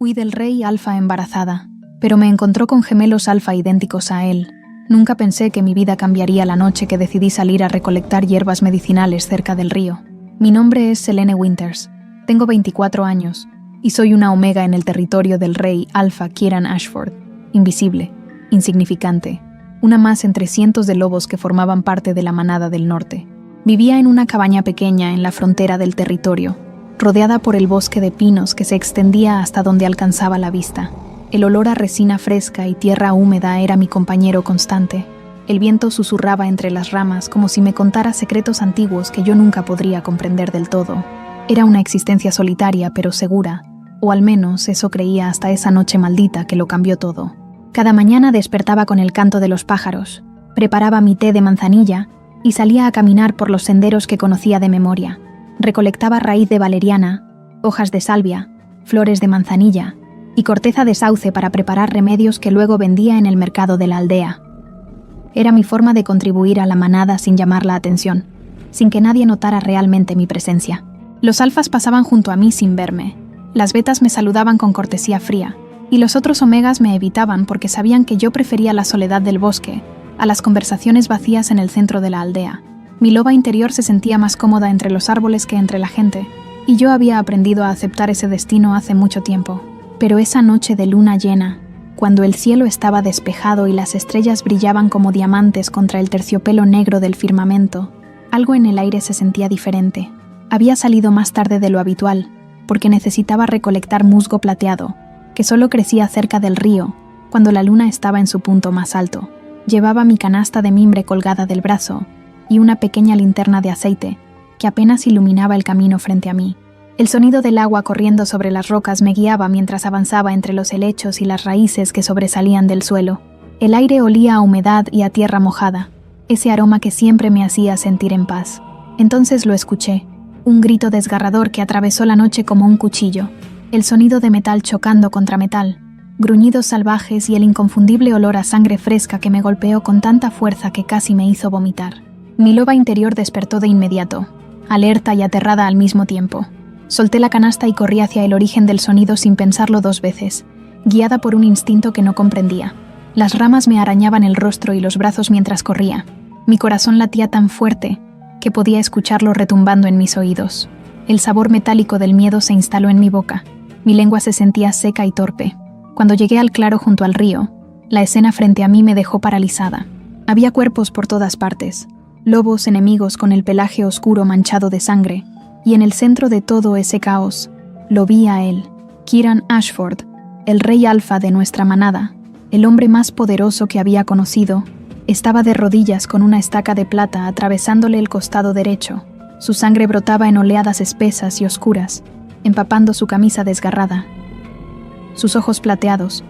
Huí del rey alfa embarazada, pero me encontró con gemelos alfa idénticos a él. Nunca pensé que mi vida cambiaría la noche que decidí salir a recolectar hierbas medicinales cerca del río. Mi nombre es Selene Winters, tengo 24 años, y soy una omega en el territorio del rey alfa Kieran Ashford, invisible, insignificante, una más entre cientos de lobos que formaban parte de la manada del norte. Vivía en una cabaña pequeña en la frontera del territorio, rodeada por el bosque de pinos que se extendía hasta donde alcanzaba la vista. El olor a resina fresca y tierra húmeda era mi compañero constante. El viento susurraba entre las ramas como si me contara secretos antiguos que yo nunca podría comprender del todo. Era una existencia solitaria pero segura, o al menos eso creía hasta esa noche maldita que lo cambió todo. Cada mañana despertaba con el canto de los pájaros, preparaba mi té de manzanilla y salía a caminar por los senderos que conocía de memoria. Recolectaba raíz de valeriana, hojas de salvia, flores de manzanilla y corteza de sauce para preparar remedios que luego vendía en el mercado de la aldea. Era mi forma de contribuir a la manada sin llamar la atención, sin que nadie notara realmente mi presencia. Los alfas pasaban junto a mí sin verme, las betas me saludaban con cortesía fría, y los otros omegas me evitaban porque sabían que yo prefería la soledad del bosque a las conversaciones vacías en el centro de la aldea. Mi loba interior se sentía más cómoda entre los árboles que entre la gente, y yo había aprendido a aceptar ese destino hace mucho tiempo. Pero esa noche de luna llena, cuando el cielo estaba despejado y las estrellas brillaban como diamantes contra el terciopelo negro del firmamento, algo en el aire se sentía diferente. Había salido más tarde de lo habitual, porque necesitaba recolectar musgo plateado, que solo crecía cerca del río, cuando la luna estaba en su punto más alto. Llevaba mi canasta de mimbre colgada del brazo, y una pequeña linterna de aceite, que apenas iluminaba el camino frente a mí. El sonido del agua corriendo sobre las rocas me guiaba mientras avanzaba entre los helechos y las raíces que sobresalían del suelo. El aire olía a humedad y a tierra mojada, ese aroma que siempre me hacía sentir en paz. Entonces lo escuché, un grito desgarrador que atravesó la noche como un cuchillo, el sonido de metal chocando contra metal, gruñidos salvajes y el inconfundible olor a sangre fresca que me golpeó con tanta fuerza que casi me hizo vomitar. Mi loba interior despertó de inmediato, alerta y aterrada al mismo tiempo. Solté la canasta y corrí hacia el origen del sonido sin pensarlo dos veces, guiada por un instinto que no comprendía. Las ramas me arañaban el rostro y los brazos mientras corría. Mi corazón latía tan fuerte que podía escucharlo retumbando en mis oídos. El sabor metálico del miedo se instaló en mi boca. Mi lengua se sentía seca y torpe. Cuando llegué al claro junto al río, la escena frente a mí me dejó paralizada. Había cuerpos por todas partes. Lobos enemigos con el pelaje oscuro manchado de sangre, y en el centro de todo ese caos, lo vi a él, Kieran Ashford, el rey alfa de nuestra manada, el hombre más poderoso que había conocido. Estaba de rodillas con una estaca de plata atravesándole el costado derecho. Su sangre brotaba en oleadas espesas y oscuras, empapando su camisa desgarrada. Sus ojos plateados,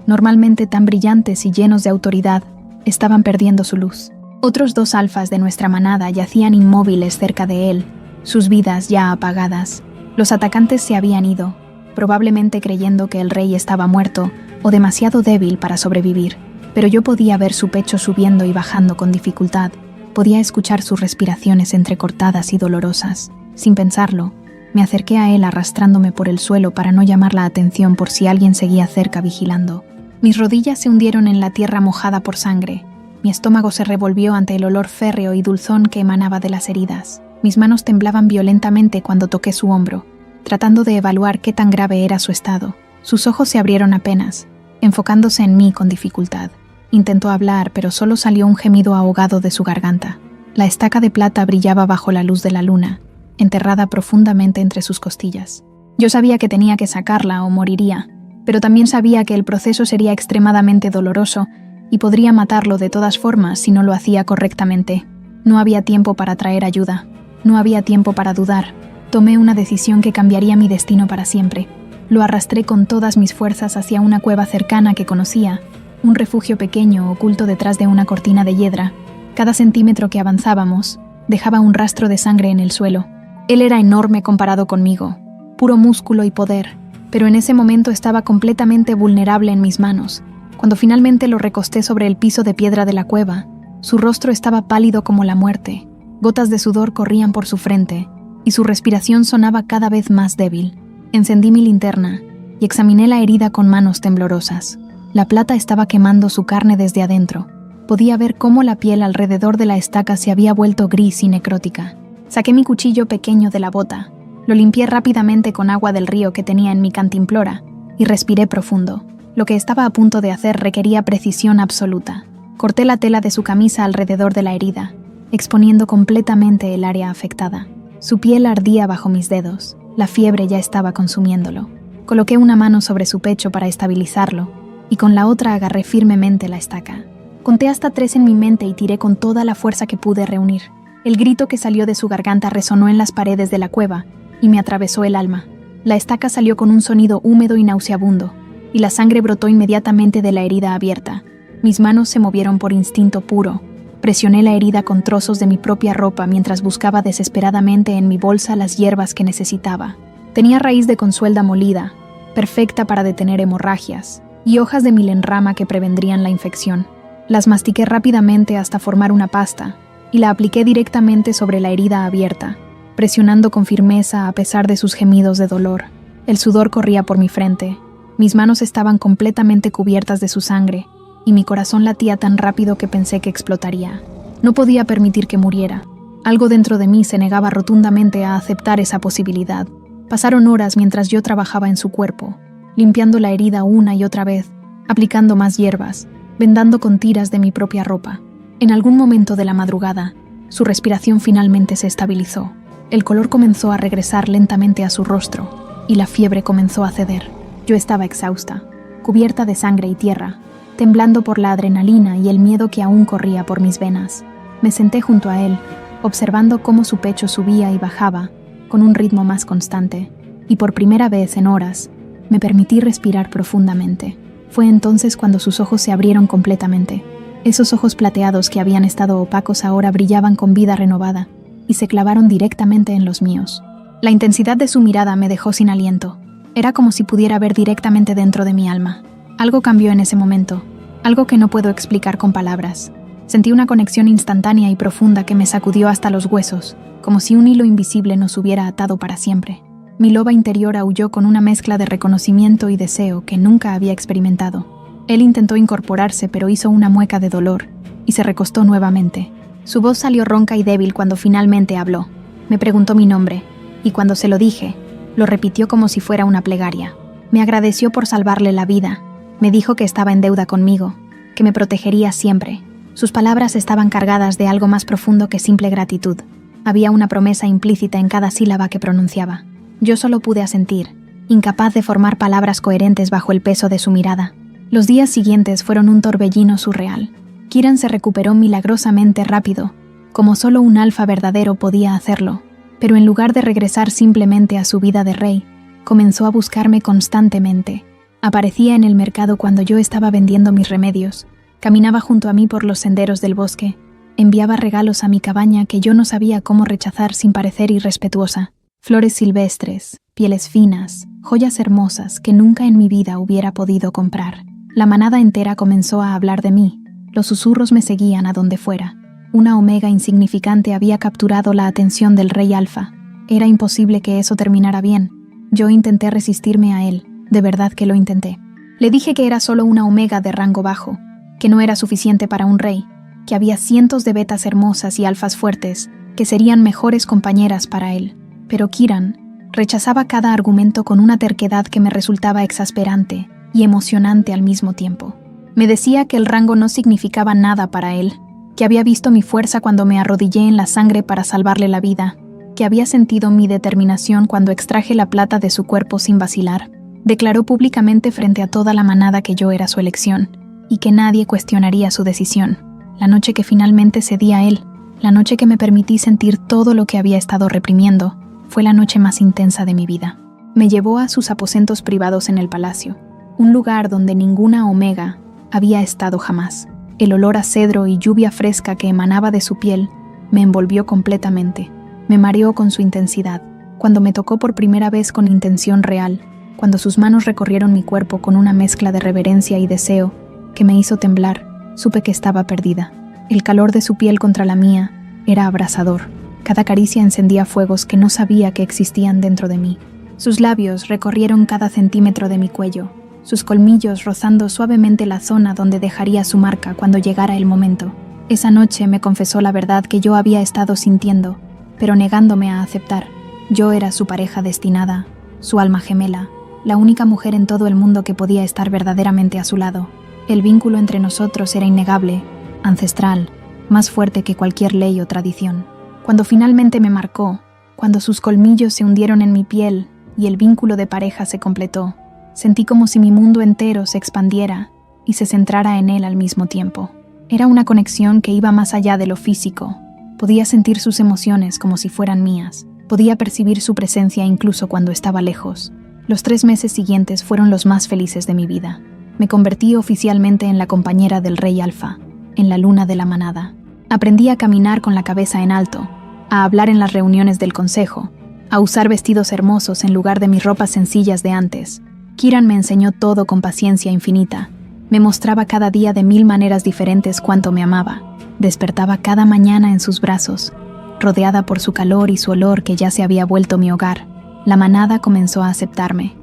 normalmente tan brillantes y llenos de autoridad, estaban perdiendo su luz. Otros dos alfas de nuestra manada yacían inmóviles cerca de él, sus vidas ya apagadas. Los atacantes se habían ido, probablemente creyendo que el rey estaba muerto o demasiado débil para sobrevivir, pero yo podía ver su pecho subiendo y bajando con dificultad, podía escuchar sus respiraciones entrecortadas y dolorosas. Sin pensarlo, me acerqué a él arrastrándome por el suelo para no llamar la atención por si alguien seguía cerca vigilando. Mis rodillas se hundieron en la tierra mojada por sangre. Mi estómago se revolvió ante el olor férreo y dulzón que emanaba de las heridas. Mis manos temblaban violentamente cuando toqué su hombro, tratando de evaluar qué tan grave era su estado. Sus ojos se abrieron apenas, enfocándose en mí con dificultad. Intentó hablar, pero solo salió un gemido ahogado de su garganta. La estaca de plata brillaba bajo la luz de la luna, enterrada profundamente entre sus costillas. Yo sabía que tenía que sacarla o moriría, pero también sabía que el proceso sería extremadamente doloroso y podría matarlo de todas formas si no lo hacía correctamente. No había tiempo para traer ayuda. No había tiempo para dudar. Tomé una decisión que cambiaría mi destino para siempre. Lo arrastré con todas mis fuerzas hacia una cueva cercana que conocía, un refugio pequeño oculto detrás de una cortina de hiedra. Cada centímetro que avanzábamos dejaba un rastro de sangre en el suelo. Él era enorme comparado conmigo, puro músculo y poder, pero en ese momento estaba completamente vulnerable en mis manos. Cuando finalmente lo recosté sobre el piso de piedra de la cueva, su rostro estaba pálido como la muerte. Gotas de sudor corrían por su frente, y su respiración sonaba cada vez más débil. Encendí mi linterna y examiné la herida con manos temblorosas. La plata estaba quemando su carne desde adentro. Podía ver cómo la piel alrededor de la estaca se había vuelto gris y necrótica. Saqué mi cuchillo pequeño de la bota, lo limpié rápidamente con agua del río que tenía en mi cantimplora y respiré profundo. Lo que estaba a punto de hacer requería precisión absoluta. Corté la tela de su camisa alrededor de la herida, exponiendo completamente el área afectada. Su piel ardía bajo mis dedos. La fiebre ya estaba consumiéndolo. Coloqué una mano sobre su pecho para estabilizarlo y con la otra agarré firmemente la estaca. Conté hasta 3 en mi mente y tiré con toda la fuerza que pude reunir. El grito que salió de su garganta resonó en las paredes de la cueva y me atravesó el alma. La estaca salió con un sonido húmedo y nauseabundo, y la sangre brotó inmediatamente de la herida abierta. Mis manos se movieron por instinto puro. Presioné la herida con trozos de mi propia ropa mientras buscaba desesperadamente en mi bolsa las hierbas que necesitaba. Tenía raíz de consuelda molida, perfecta para detener hemorragias, y hojas de milenrama que prevendrían la infección. Las mastiqué rápidamente hasta formar una pasta, y la apliqué directamente sobre la herida abierta, presionando con firmeza a pesar de sus gemidos de dolor. El sudor corría por mi frente, mis manos estaban completamente cubiertas de su sangre, y mi corazón latía tan rápido que pensé que explotaría. No podía permitir que muriera. Algo dentro de mí se negaba rotundamente a aceptar esa posibilidad. Pasaron horas mientras yo trabajaba en su cuerpo, limpiando la herida una y otra vez, aplicando más hierbas, vendando con tiras de mi propia ropa. En algún momento de la madrugada, su respiración finalmente se estabilizó. El color comenzó a regresar lentamente a su rostro, y la fiebre comenzó a ceder. Yo estaba exhausta, cubierta de sangre y tierra, temblando por la adrenalina y el miedo que aún corría por mis venas. Me senté junto a él, observando cómo su pecho subía y bajaba, con un ritmo más constante, y por primera vez en horas, me permití respirar profundamente. Fue entonces cuando sus ojos se abrieron completamente. Esos ojos plateados que habían estado opacos ahora brillaban con vida renovada, y se clavaron directamente en los míos. La intensidad de su mirada me dejó sin aliento. Era como si pudiera ver directamente dentro de mi alma. Algo cambió en ese momento, algo que no puedo explicar con palabras. Sentí una conexión instantánea y profunda que me sacudió hasta los huesos, como si un hilo invisible nos hubiera atado para siempre. Mi loba interior aulló con una mezcla de reconocimiento y deseo que nunca había experimentado. Él intentó incorporarse, pero hizo una mueca de dolor, y se recostó nuevamente. Su voz salió ronca y débil cuando finalmente habló. Me preguntó mi nombre, y cuando se lo dije, lo repitió como si fuera una plegaria. Me agradeció por salvarle la vida. Me dijo que estaba en deuda conmigo, que me protegería siempre. Sus palabras estaban cargadas de algo más profundo que simple gratitud. Había una promesa implícita en cada sílaba que pronunciaba. Yo solo pude asentir, incapaz de formar palabras coherentes bajo el peso de su mirada. Los días siguientes fueron un torbellino surreal. Kieran se recuperó milagrosamente rápido, como solo un alfa verdadero podía hacerlo, pero en lugar de regresar simplemente a su vida de rey, comenzó a buscarme constantemente. Aparecía en el mercado cuando yo estaba vendiendo mis remedios, caminaba junto a mí por los senderos del bosque, enviaba regalos a mi cabaña que yo no sabía cómo rechazar sin parecer irrespetuosa. Flores silvestres, pieles finas, joyas hermosas que nunca en mi vida hubiera podido comprar. La manada entera comenzó a hablar de mí. Los susurros me seguían a donde fuera. Una omega insignificante había capturado la atención del rey alfa. Era imposible que eso terminara bien. Yo intenté resistirme a él, de verdad que lo intenté. Le dije que era solo una omega de rango bajo, que no era suficiente para un rey, que había cientos de betas hermosas y alfas fuertes, que serían mejores compañeras para él. Pero Kieran rechazaba cada argumento con una terquedad que me resultaba exasperante y emocionante al mismo tiempo. Me decía que el rango no significaba nada para él, que había visto mi fuerza cuando me arrodillé en la sangre para salvarle la vida, que había sentido mi determinación cuando extraje la plata de su cuerpo sin vacilar. Declaró públicamente frente a toda la manada que yo era su elección, y que nadie cuestionaría su decisión. La noche que finalmente cedí a él, la noche que me permití sentir todo lo que había estado reprimiendo, fue la noche más intensa de mi vida. Me llevó a sus aposentos privados en el palacio, un lugar donde ninguna omega había estado jamás. El olor a cedro y lluvia fresca que emanaba de su piel me envolvió completamente. Me mareó con su intensidad. Cuando me tocó por primera vez con intención real, cuando sus manos recorrieron mi cuerpo con una mezcla de reverencia y deseo que me hizo temblar, supe que estaba perdida. El calor de su piel contra la mía era abrasador. Cada caricia encendía fuegos que no sabía que existían dentro de mí. Sus labios recorrieron cada centímetro de mi cuello, sus colmillos rozando suavemente la zona donde dejaría su marca cuando llegara el momento. Esa noche me confesó la verdad que yo había estado sintiendo, pero negándome a aceptar. Yo era su pareja destinada, su alma gemela, la única mujer en todo el mundo que podía estar verdaderamente a su lado. El vínculo entre nosotros era innegable, ancestral, más fuerte que cualquier ley o tradición. Cuando finalmente me marcó, cuando sus colmillos se hundieron en mi piel y el vínculo de pareja se completó, sentí como si mi mundo entero se expandiera y se centrara en él al mismo tiempo. Era una conexión que iba más allá de lo físico. Podía sentir sus emociones como si fueran mías. Podía percibir su presencia incluso cuando estaba lejos. Los 3 meses siguientes fueron los más felices de mi vida. Me convertí oficialmente en la compañera del Rey Alfa, en la luna de la manada. Aprendí a caminar con la cabeza en alto, a hablar en las reuniones del consejo, a usar vestidos hermosos en lugar de mis ropas sencillas de antes. Kiran me enseñó todo con paciencia infinita. Me mostraba cada día de 1000 maneras diferentes cuánto me amaba. Despertaba cada mañana en sus brazos, rodeada por su calor y su olor que ya se había vuelto mi hogar. La manada comenzó a aceptarme.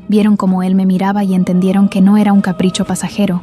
Vieron cómo él me miraba y entendieron que no era un capricho pasajero,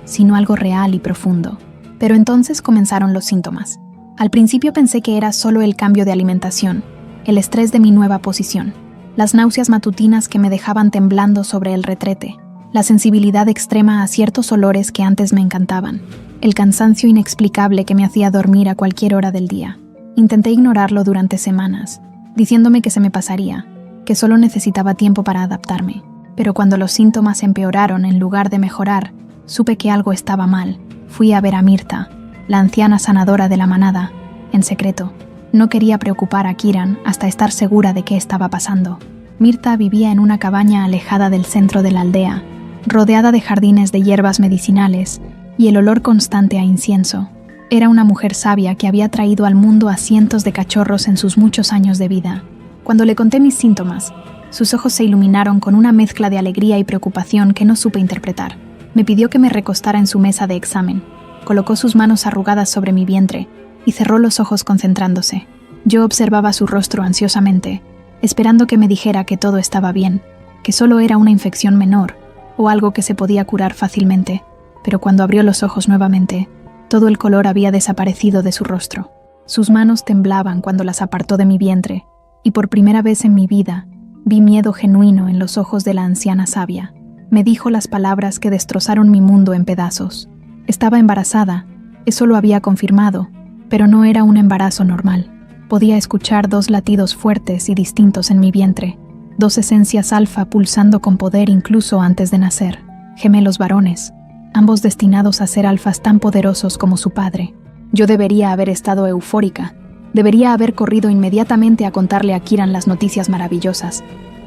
sino algo real y profundo. Pero entonces comenzaron los síntomas. Al principio pensé que era solo el cambio de alimentación, el estrés de mi nueva posición, las náuseas matutinas que me dejaban temblando sobre el retrete, la sensibilidad extrema a ciertos olores que antes me encantaban, el cansancio inexplicable que me hacía dormir a cualquier hora del día. Intenté ignorarlo durante semanas, diciéndome que se me pasaría, que solo necesitaba tiempo para adaptarme. Pero cuando los síntomas empeoraron en lugar de mejorar, supe que algo estaba mal. Fui a ver a Mirta, la anciana sanadora de la manada, en secreto. No quería preocupar a Kiran hasta estar segura de qué estaba pasando. Mirta vivía en una cabaña alejada del centro de la aldea, rodeada de jardines de hierbas medicinales y el olor constante a incienso. Era una mujer sabia que había traído al mundo a cientos de cachorros en sus muchos años de vida. Cuando le conté mis síntomas, sus ojos se iluminaron con una mezcla de alegría y preocupación que no supe interpretar. Me pidió que me recostara en su mesa de examen. Colocó sus manos arrugadas sobre mi vientre y cerró los ojos concentrándose. Yo observaba su rostro ansiosamente, esperando que me dijera que todo estaba bien, que solo era una infección menor o algo que se podía curar fácilmente. Pero cuando abrió los ojos nuevamente, todo el color había desaparecido de su rostro. Sus manos temblaban cuando las apartó de mi vientre, y por primera vez en mi vida vi miedo genuino en los ojos de la anciana sabia. Me dijo las palabras que destrozaron mi mundo en pedazos. Estaba embarazada, eso lo había confirmado, pero no era un embarazo normal. Podía escuchar 2 latidos fuertes y distintos en mi vientre, 2 esencias alfa pulsando con poder incluso antes de nacer, gemelos varones, ambos destinados a ser alfas tan poderosos como su padre. Yo debería haber estado eufórica, debería haber corrido inmediatamente a contarle a Kiran las noticias maravillosas.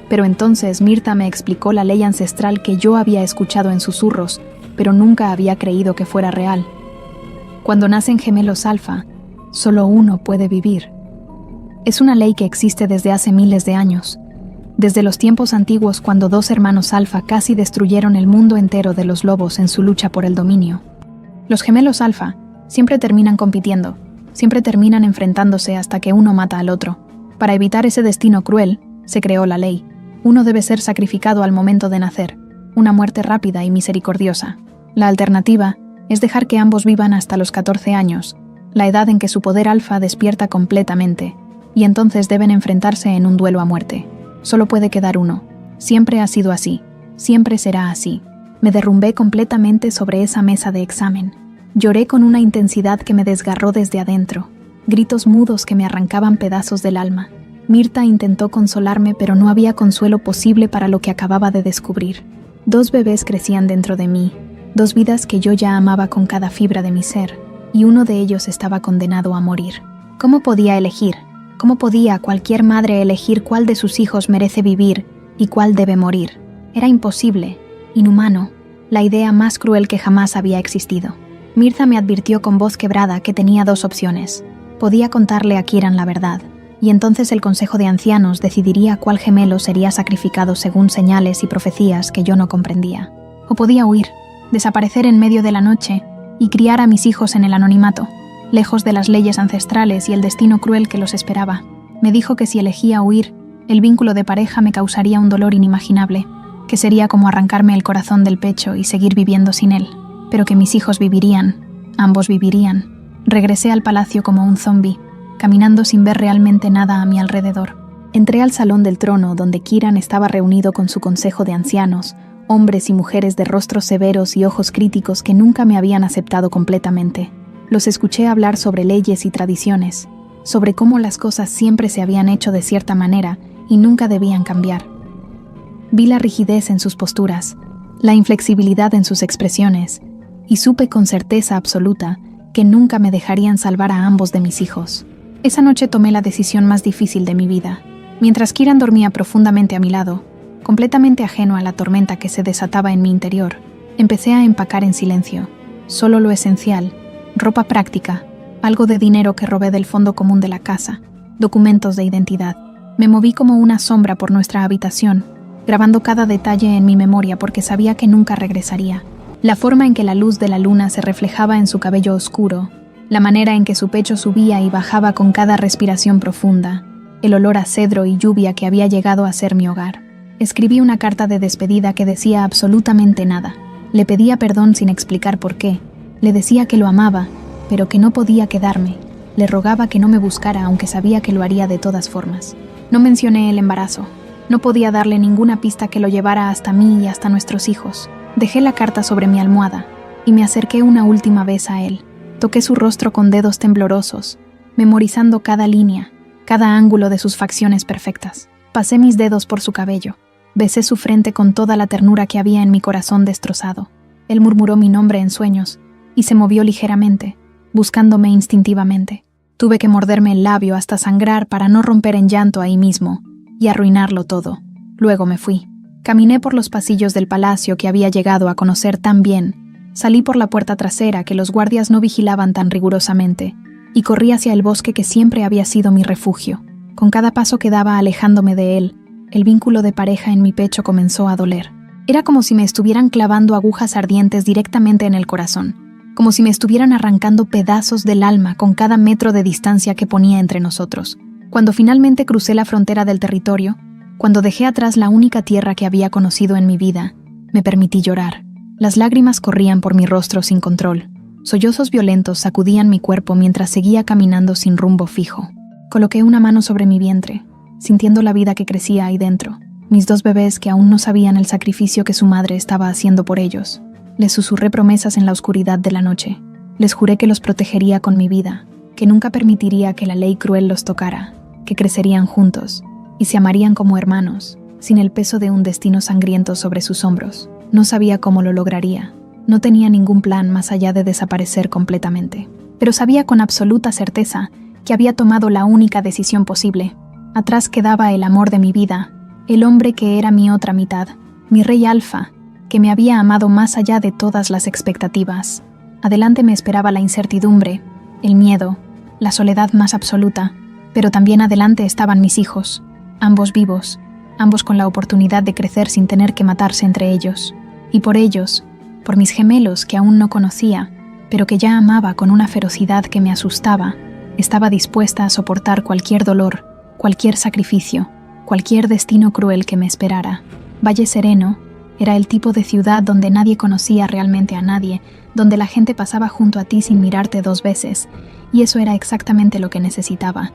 Pero entonces Mirta me explicó la ley ancestral que yo había escuchado en susurros, pero nunca había creído que fuera real. Cuando nacen gemelos alfa, solo uno puede vivir. Es una ley que existe desde hace miles de años, desde los tiempos antiguos cuando 2 hermanos alfa casi destruyeron el mundo entero de los lobos en su lucha por el dominio. Los gemelos alfa siempre terminan compitiendo, siempre terminan enfrentándose hasta que uno mata al otro. Para evitar ese destino cruel, se creó la ley. Uno debe ser sacrificado al momento de nacer, una muerte rápida y misericordiosa. La alternativa es dejar que ambos vivan hasta los 14 años, la edad en que su poder alfa despierta completamente, y entonces deben enfrentarse en un duelo a muerte. Solo puede quedar uno. Siempre ha sido así. Siempre será así. Me derrumbé completamente sobre esa mesa de examen. Lloré con una intensidad que me desgarró desde adentro. Gritos mudos que me arrancaban pedazos del alma. Mirta intentó consolarme, pero no había consuelo posible para lo que acababa de descubrir. 2 bebés crecían dentro de mí, 2 vidas que yo ya amaba con cada fibra de mi ser, y uno de ellos estaba condenado a morir. ¿Cómo podía elegir? ¿Cómo podía cualquier madre elegir cuál de sus hijos merece vivir y cuál debe morir? Era imposible, inhumano, la idea más cruel que jamás había existido. Mirta me advirtió con voz quebrada que tenía 2 opciones. Podía contarle a Kiran la verdad, y entonces el Consejo de Ancianos decidiría cuál gemelo sería sacrificado según señales y profecías que yo no comprendía. O podía huir, desaparecer en medio de la noche y criar a mis hijos en el anonimato, lejos de las leyes ancestrales y el destino cruel que los esperaba. Me dijo que si elegía huir, El vínculo de pareja me causaría un dolor inimaginable, que sería como arrancarme el corazón del pecho y seguir viviendo sin él, pero que mis hijos vivirían, ambos vivirían. Regresé al palacio como un zombi, caminando sin ver realmente nada a mi alrededor. Entré al salón del trono, donde Kiran estaba reunido con su consejo de ancianos, hombres y mujeres de rostros severos y ojos críticos que nunca me habían aceptado completamente. Los escuché hablar sobre leyes y tradiciones, sobre cómo las cosas siempre se habían hecho de cierta manera y nunca debían cambiar. Vi la rigidez en sus posturas, la inflexibilidad en sus expresiones, y supe con certeza absoluta que nunca me dejarían salvar a ambos de mis hijos. Esa noche tomé la decisión más difícil de mi vida. Mientras Kiran dormía profundamente a mi lado, completamente ajeno a la tormenta que se desataba en mi interior, empecé a empacar en silencio, solo lo esencial, ropa práctica, algo de dinero que robé del fondo común de la casa, documentos de identidad. Me moví como una sombra por nuestra habitación, grabando cada detalle en mi memoria porque sabía que nunca regresaría. La forma en que la luz de la luna se reflejaba en su cabello oscuro, la manera en que su pecho subía y bajaba con cada respiración profunda, el olor a cedro y lluvia que había llegado a ser mi hogar. Escribí una carta de despedida que decía absolutamente nada. Le pedía perdón sin explicar por qué. Le decía que lo amaba, pero que no podía quedarme. Le rogaba que no me buscara, aunque sabía que lo haría de todas formas. No mencioné el embarazo. No podía darle ninguna pista que lo llevara hasta mí y hasta nuestros hijos. Dejé la carta sobre mi almohada y me acerqué una última vez a él. Toqué su rostro con dedos temblorosos, memorizando cada línea, cada ángulo de sus facciones perfectas. Pasé mis dedos por su cabello. Besé su frente con toda la ternura que había en mi corazón destrozado. Él murmuró mi nombre en sueños y se movió ligeramente, buscándome instintivamente. Tuve que morderme el labio hasta sangrar para no romper en llanto ahí mismo y arruinarlo todo. Luego me fui. Caminé por los pasillos del palacio que había llegado a conocer tan bien. Salí por la puerta trasera que los guardias no vigilaban tan rigurosamente y corrí hacia el bosque que siempre había sido mi refugio. Con cada paso que daba alejándome de él, el vínculo de pareja en mi pecho comenzó a doler. Era como si me estuvieran clavando agujas ardientes directamente en el corazón, como si me estuvieran arrancando pedazos del alma con cada metro de distancia que ponía entre nosotros. Cuando finalmente crucé la frontera del territorio, cuando dejé atrás la única tierra que había conocido en mi vida, me permití llorar. Las lágrimas corrían por mi rostro sin control. Sollozos violentos sacudían mi cuerpo mientras seguía caminando sin rumbo fijo. Coloqué una mano sobre mi vientre, sintiendo la vida que crecía ahí dentro. Mis 2 bebés que aún no sabían el sacrificio que su madre estaba haciendo por ellos. Les susurré promesas en la oscuridad de la noche. Les juré que los protegería con mi vida, que nunca permitiría que la ley cruel los tocara, que crecerían juntos y se amarían como hermanos, sin el peso de un destino sangriento sobre sus hombros. No sabía cómo lo lograría. No tenía ningún plan más allá de desaparecer completamente. Pero sabía con absoluta certeza que había tomado la única decisión posible. Atrás quedaba el amor de mi vida, el hombre que era mi otra mitad, mi rey Alfa, que me había amado más allá de todas las expectativas. Adelante me esperaba la incertidumbre, el miedo, la soledad más absoluta, pero también adelante estaban mis hijos, ambos vivos, ambos con la oportunidad de crecer sin tener que matarse entre ellos. Y por ellos, por mis gemelos que aún no conocía, pero que ya amaba con una ferocidad que me asustaba, estaba dispuesta a soportar cualquier dolor, cualquier sacrificio, cualquier destino cruel que me esperara. Valle Sereno era el tipo de ciudad donde nadie conocía realmente a nadie, donde la gente pasaba junto a ti sin mirarte 2 veces, y eso era exactamente lo que necesitaba.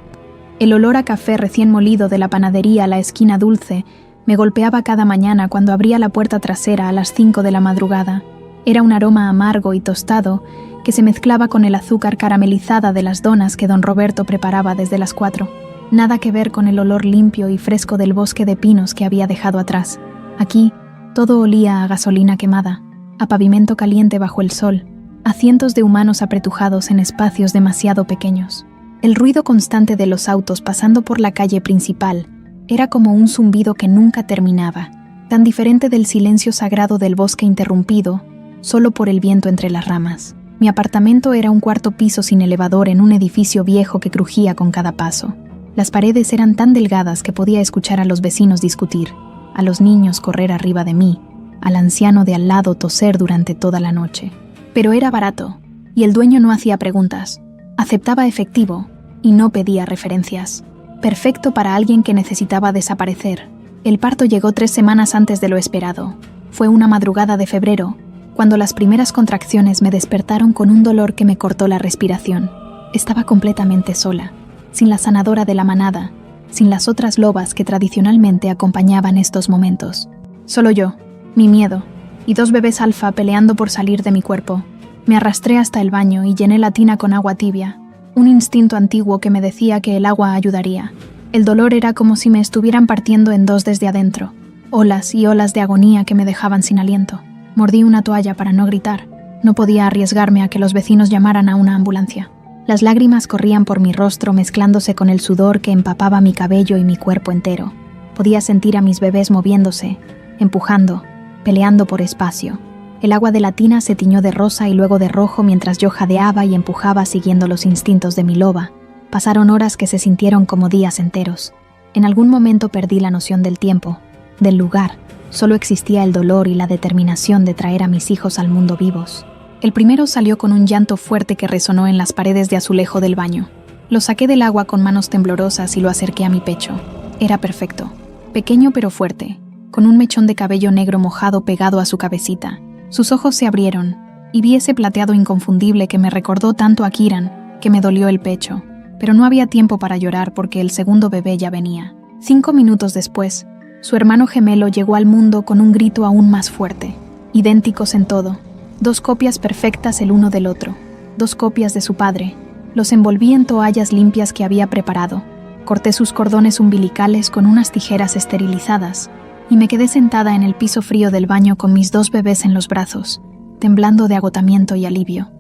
El olor a café recién molido de la panadería a la esquina dulce me golpeaba cada mañana cuando abría la puerta trasera a las 5 de la madrugada. Era un aroma amargo y tostado que se mezclaba con el azúcar caramelizada de las donas que don Roberto preparaba desde las 4. Nada que ver con el olor limpio y fresco del bosque de pinos que había dejado atrás. Aquí, todo olía a gasolina quemada, a pavimento caliente bajo el sol, a cientos de humanos apretujados en espacios demasiado pequeños. El ruido constante de los autos pasando por la calle principal era como un zumbido que nunca terminaba, tan diferente del silencio sagrado del bosque interrumpido, solo por el viento entre las ramas. Mi apartamento era un 4º piso sin elevador en un edificio viejo que crujía con cada paso. Las paredes eran tan delgadas que podía escuchar a los vecinos discutir, a los niños correr arriba de mí, al anciano de al lado toser durante toda la noche. Pero era barato, y el dueño no hacía preguntas. Aceptaba efectivo y no pedía referencias. perfecto para alguien que necesitaba desaparecer. El parto llegó 3 semanas antes de lo esperado. Fue una madrugada de febrero, cuando las primeras contracciones me despertaron con un dolor que me cortó la respiración. Estaba completamente sola, sin la sanadora de la manada, sin las otras lobas que tradicionalmente acompañaban estos momentos. Solo yo, mi miedo, y 2 bebés alfa peleando por salir de mi cuerpo. Me arrastré hasta el baño y llené la tina con agua tibia, un instinto antiguo que me decía que el agua ayudaría. El dolor era como si me estuvieran partiendo en 2 desde adentro, olas y olas de agonía que me dejaban sin aliento. Mordí una toalla para no gritar. No podía arriesgarme a que los vecinos llamaran a una ambulancia. Las lágrimas corrían por mi rostro mezclándose con el sudor que empapaba mi cabello y mi cuerpo entero. Podía sentir a mis bebés moviéndose, empujando, peleando por espacio. El agua de la tina se tiñó de rosa y luego de rojo mientras yo jadeaba y empujaba siguiendo los instintos de mi loba. Pasaron horas que se sintieron como días enteros. En algún momento perdí la noción del tiempo, del lugar. Solo existía el dolor y la determinación de traer a mis hijos al mundo vivos. El primero salió con un llanto fuerte que resonó en las paredes de azulejo del baño. Lo saqué del agua con manos temblorosas y lo acerqué a mi pecho. Era perfecto, pequeño pero fuerte, con un mechón de cabello negro mojado pegado a su cabecita. Sus ojos se abrieron, y vi ese plateado inconfundible que me recordó tanto a Kiran, que me dolió el pecho. Pero no había tiempo para llorar porque el segundo bebé ya venía. 5 minutos después, su hermano gemelo llegó al mundo con un grito aún más fuerte. Idénticos en todo, 2 copias perfectas el uno del otro, 2 copias de su padre. Los envolví en toallas limpias que había preparado. Corté sus cordones umbilicales con unas tijeras esterilizadas y me quedé sentada en el piso frío del baño con mis 2 bebés en los brazos, temblando de agotamiento y alivio.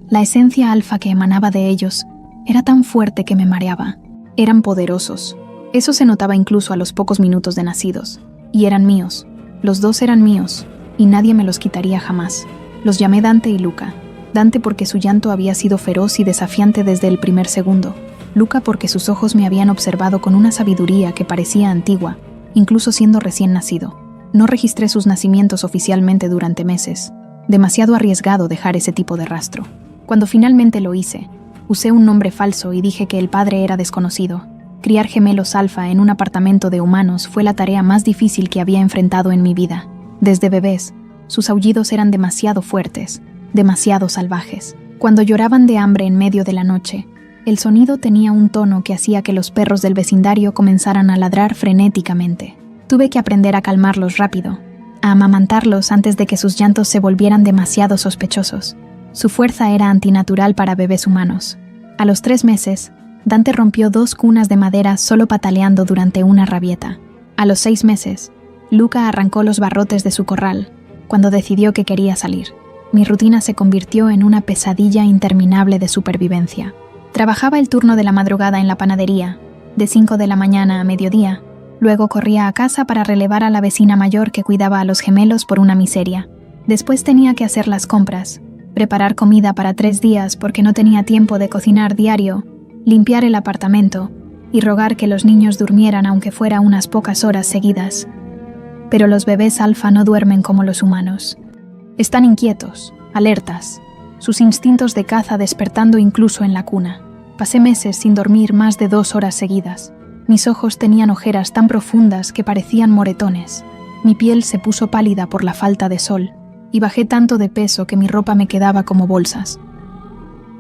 La esencia alfa que emanaba de ellos era tan fuerte que me mareaba. Eran poderosos. Eso se notaba incluso a los pocos minutos de nacidos. Y eran míos. Los 2 eran míos, y nadie me los quitaría jamás. Los llamé Dante y Luca. Dante porque su llanto había sido feroz y desafiante desde el primer segundo. Luca porque sus ojos me habían observado con una sabiduría que parecía antigua, incluso siendo recién nacido. No registré sus nacimientos oficialmente durante meses. Demasiado arriesgado dejar ese tipo de rastro. Cuando finalmente lo hice, usé un nombre falso y dije que el padre era desconocido. Criar gemelos alfa en un apartamento de humanos fue la tarea más difícil que había enfrentado en mi vida. Desde bebés, sus aullidos eran demasiado fuertes, demasiado salvajes. Cuando lloraban de hambre en medio de la noche, el sonido tenía un tono que hacía que los perros del vecindario comenzaran a ladrar frenéticamente. Tuve que aprender a calmarlos rápido, a amamantarlos antes de que sus llantos se volvieran demasiado sospechosos. Su fuerza era antinatural para bebés humanos. A los 3 meses, Dante rompió 2 cunas de madera solo pataleando durante una rabieta. A los 6 meses, Luca arrancó los barrotes de su corral, cuando decidió que quería salir. Mi rutina se convirtió en una pesadilla interminable de supervivencia. Trabajaba el turno de la madrugada en la panadería, de 5 de la mañana a mediodía. Luego corría a casa para relevar a la vecina mayor que cuidaba a los gemelos por una miseria. Después tenía que hacer las compras, preparar comida para 3 días porque no tenía tiempo de cocinar diario, limpiar el apartamento y rogar que los niños durmieran aunque fuera unas pocas horas seguidas. Pero los bebés alfa no duermen como los humanos. Están inquietos, alertas, sus instintos de caza despertando incluso en la cuna. Pasé meses sin dormir más de 2 horas seguidas. Mis ojos tenían ojeras tan profundas que parecían moretones. Mi piel se puso pálida por la falta de sol y bajé tanto de peso que mi ropa me quedaba como bolsas.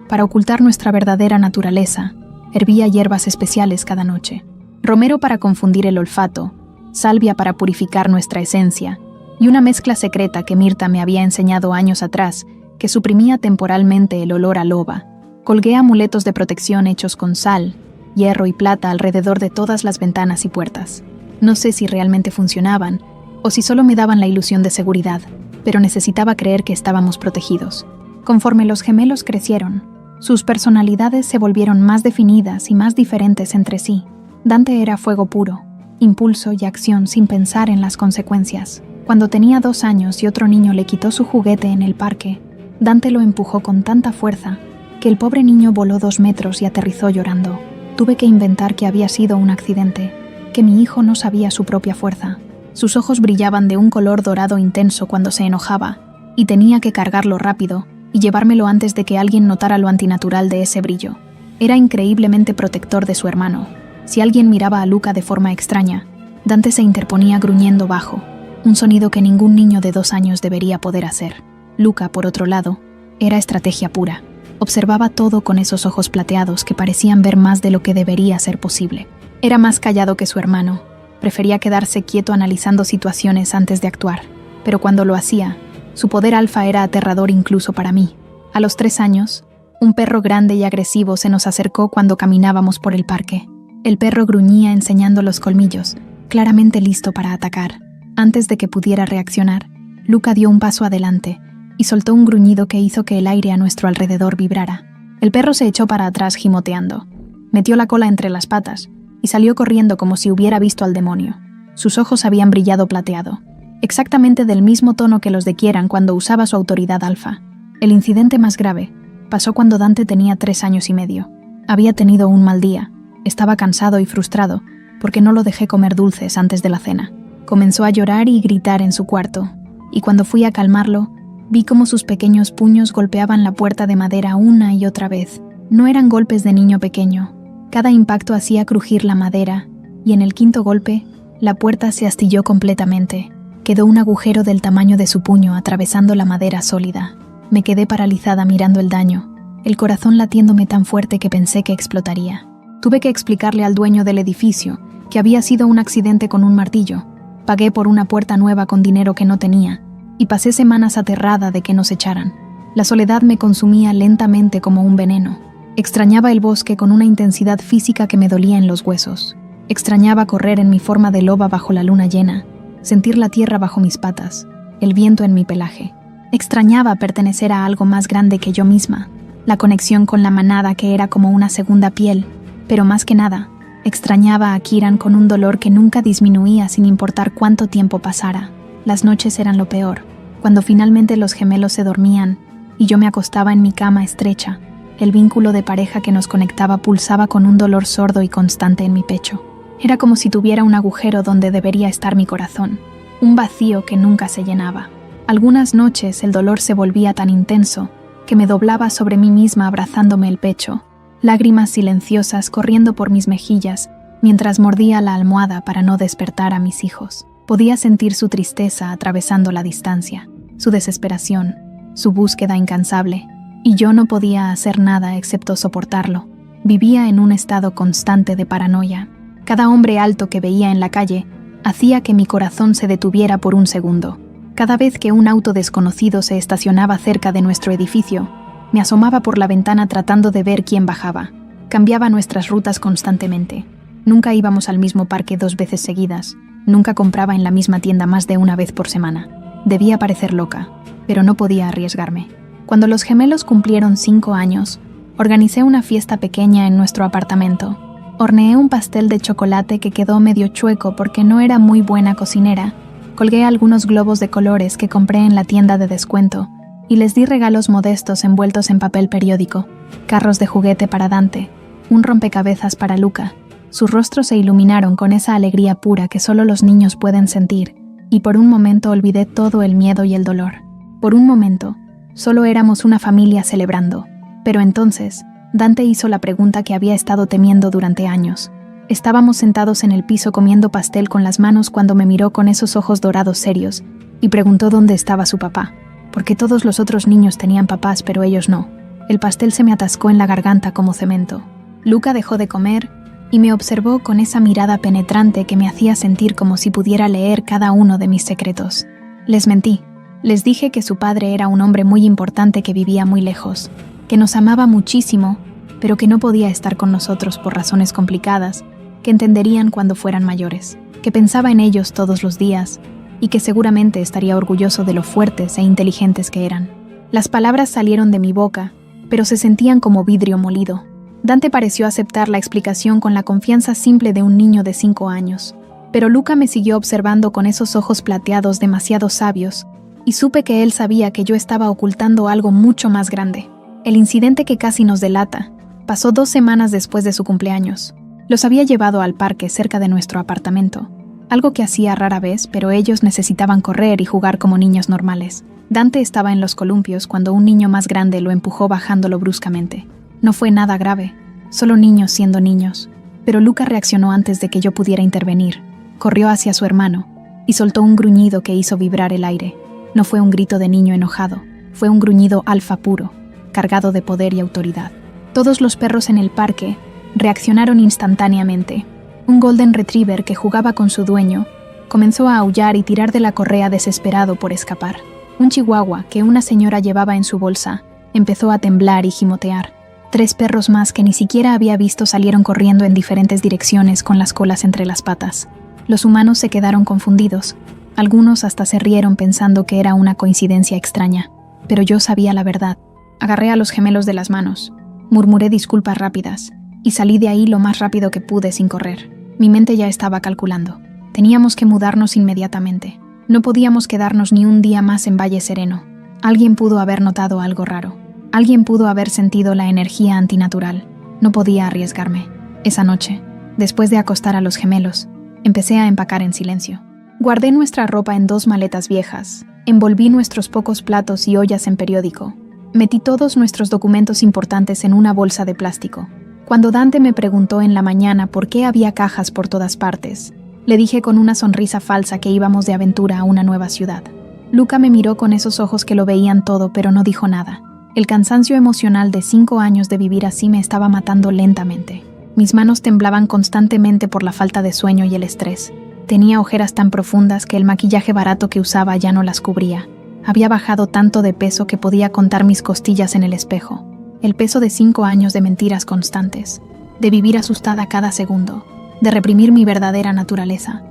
Para ocultar nuestra verdadera naturaleza, hervía hierbas especiales cada noche. Romero para confundir el olfato, salvia para purificar nuestra esencia y una mezcla secreta que Mirta me había enseñado años atrás que suprimía temporalmente el olor a loba. Colgué amuletos de protección hechos con sal, hierro y plata alrededor de todas las ventanas y puertas. No sé si realmente funcionaban o si solo me daban la ilusión de seguridad, pero necesitaba creer que estábamos protegidos. Conforme los gemelos crecieron, sus personalidades se volvieron más definidas y más diferentes entre sí. Dante era fuego puro, impulso y acción sin pensar en las consecuencias. Cuando tenía 2 años y otro niño le quitó su juguete en el parque, Dante lo empujó con tanta fuerza que el pobre niño voló 2 metros y aterrizó llorando. Tuve que inventar que había sido un accidente, que mi hijo no sabía su propia fuerza. Sus ojos brillaban de un color dorado intenso cuando se enojaba, y tenía que cargarlo rápido y llevármelo antes de que alguien notara lo antinatural de ese brillo. Era increíblemente protector de su hermano. Si alguien miraba a Luca de forma extraña, Dante se interponía gruñendo bajo, un sonido que ningún niño de 2 años debería poder hacer. Luca, por otro lado, era estrategia pura. Observaba todo con esos ojos plateados que parecían ver más de lo que debería ser posible. Era más callado que su hermano. Prefería quedarse quieto analizando situaciones antes de actuar. Pero cuando lo hacía, su poder alfa era aterrador incluso para mí. A los 3 años, un perro grande y agresivo se nos acercó cuando caminábamos por el parque. El perro gruñía enseñando los colmillos, claramente listo para atacar. Antes de que pudiera reaccionar, Luca dio un paso adelante y soltó un gruñido que hizo que el aire a nuestro alrededor vibrara. El perro se echó para atrás gimoteando, metió la cola entre las patas y salió corriendo como si hubiera visto al demonio. Sus ojos habían brillado plateado, exactamente del mismo tono que los de Kieran cuando usaba su autoridad alfa. El incidente más grave pasó cuando Dante tenía 3 años y medio. Había tenido un mal día, estaba cansado y frustrado porque no lo dejé comer dulces antes de la cena. Comenzó a llorar y gritar en su cuarto, y cuando fui a calmarlo, vi cómo sus pequeños puños golpeaban la puerta de madera una y otra vez. No eran golpes de niño pequeño. Cada impacto hacía crujir la madera, y en el 5.º golpe, la puerta se astilló completamente. Quedó un agujero del tamaño de su puño atravesando la madera sólida. Me quedé paralizada mirando el daño, el corazón latiéndome tan fuerte que pensé que explotaría. Tuve que explicarle al dueño del edificio que había sido un accidente con un martillo. Pagué por una puerta nueva con dinero que no tenía, y pasé semanas aterrada de que nos echaran. La soledad me consumía lentamente como un veneno. Extrañaba el bosque con una intensidad física que me dolía en los huesos. Extrañaba correr en mi forma de loba bajo la luna llena, sentir la tierra bajo mis patas, el viento en mi pelaje. Extrañaba pertenecer a algo más grande que yo misma, la conexión con la manada que era como una segunda piel, pero más que nada, extrañaba a Kieran con un dolor que nunca disminuía sin importar cuánto tiempo pasara. Las noches eran lo peor, cuando finalmente los gemelos se dormían y yo me acostaba en mi cama estrecha. El vínculo de pareja que nos conectaba pulsaba con un dolor sordo y constante en mi pecho. Era como si tuviera un agujero donde debería estar mi corazón, un vacío que nunca se llenaba. Algunas noches el dolor se volvía tan intenso que me doblaba sobre mí misma abrazándome el pecho, lágrimas silenciosas corriendo por mis mejillas mientras mordía la almohada para no despertar a mis hijos. Podía sentir su tristeza atravesando la distancia, su desesperación, su búsqueda incansable, y yo no podía hacer nada excepto soportarlo. Vivía en un estado constante de paranoia. Cada hombre alto que veía en la calle hacía que mi corazón se detuviera por un segundo. Cada vez que un auto desconocido se estacionaba cerca de nuestro edificio, me asomaba por la ventana tratando de ver quién bajaba. Cambiaba nuestras rutas constantemente. Nunca íbamos al mismo parque 2 veces seguidas. Nunca compraba en la misma tienda más de una vez por semana. Debía parecer loca, pero no podía arriesgarme. Cuando los gemelos cumplieron 5 años, organicé una fiesta pequeña en nuestro apartamento. Horneé un pastel de chocolate que quedó medio chueco porque no era muy buena cocinera. Colgué algunos globos de colores que compré en la tienda de descuento y les di regalos modestos envueltos en papel periódico, carros de juguete para Dante, un rompecabezas para Luca. Sus rostros se iluminaron con esa alegría pura que solo los niños pueden sentir, y por un momento olvidé todo el miedo y el dolor. Por un momento, solo éramos una familia celebrando. Pero entonces, Dante hizo la pregunta que había estado temiendo durante años. Estábamos sentados en el piso comiendo pastel con las manos cuando me miró con esos ojos dorados serios y preguntó dónde estaba su papá, porque todos los otros niños tenían papás pero ellos no. El pastel se me atascó en la garganta como cemento. Luca dejó de comer y me observó con esa mirada penetrante que me hacía sentir como si pudiera leer cada uno de mis secretos. Les mentí. Les dije que su padre era un hombre muy importante que vivía muy lejos, que nos amaba muchísimo, pero que no podía estar con nosotros por razones complicadas, que entenderían cuando fueran mayores, que pensaba en ellos todos los días y que seguramente estaría orgulloso de lo fuertes e inteligentes que eran. Las palabras salieron de mi boca, pero se sentían como vidrio molido. Dante pareció aceptar la explicación con la confianza simple de un niño de 5 años, pero Luca me siguió observando con esos ojos plateados demasiado sabios y supe que él sabía que yo estaba ocultando algo mucho más grande. El incidente que casi nos delata pasó 2 semanas después de su cumpleaños. Los había llevado al parque cerca de nuestro apartamento, algo que hacía rara vez, pero ellos necesitaban correr y jugar como niños normales. Dante estaba en los columpios cuando un niño más grande lo empujó bajándolo bruscamente. No fue nada grave, solo niños siendo niños. pero Luca reaccionó antes de que yo pudiera intervenir. Corrió hacia su hermano y soltó un gruñido que hizo vibrar el aire. No fue un grito de niño enojado, fue un gruñido alfa puro, cargado de poder y autoridad. Todos los perros en el parque reaccionaron instantáneamente. Un golden retriever que jugaba con su dueño comenzó a aullar y tirar de la correa desesperado por escapar. Un chihuahua que una señora llevaba en su bolsa empezó a temblar y gimotear. 3 perros más que ni siquiera había visto salieron corriendo en diferentes direcciones con las colas entre las patas. Los humanos se quedaron confundidos. Algunos hasta se rieron pensando que era una coincidencia extraña. Pero yo sabía la verdad. Agarré a los gemelos de las manos. Murmuré disculpas rápidas y salí de ahí lo más rápido que pude sin correr. Mi mente ya estaba calculando. Teníamos que mudarnos inmediatamente. No podíamos quedarnos ni un día más en Valle Sereno. Alguien pudo haber notado algo raro. Alguien pudo haber sentido la energía antinatural. No podía arriesgarme. Esa noche, después de acostar a los gemelos, empecé a empacar en silencio. Guardé nuestra ropa en 2 maletas viejas. Envolví nuestros pocos platos y ollas en periódico. Metí todos nuestros documentos importantes en una bolsa de plástico. Cuando Dante me preguntó en la mañana por qué había cajas por todas partes, le dije con una sonrisa falsa que íbamos de aventura a una nueva ciudad. Luca me miró con esos ojos que lo veían todo, pero no dijo nada. El cansancio emocional de 5 años de vivir así me estaba matando lentamente. Mis manos temblaban constantemente por la falta de sueño y el estrés. Tenía ojeras tan profundas que el maquillaje barato que usaba ya no las cubría. Había bajado tanto de peso que podía contar mis costillas en el espejo. El peso de 5 años de mentiras constantes, de vivir asustada cada segundo, de reprimir mi verdadera naturaleza.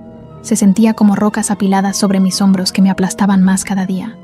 Se sentía como rocas apiladas sobre mis hombros que me aplastaban más cada día.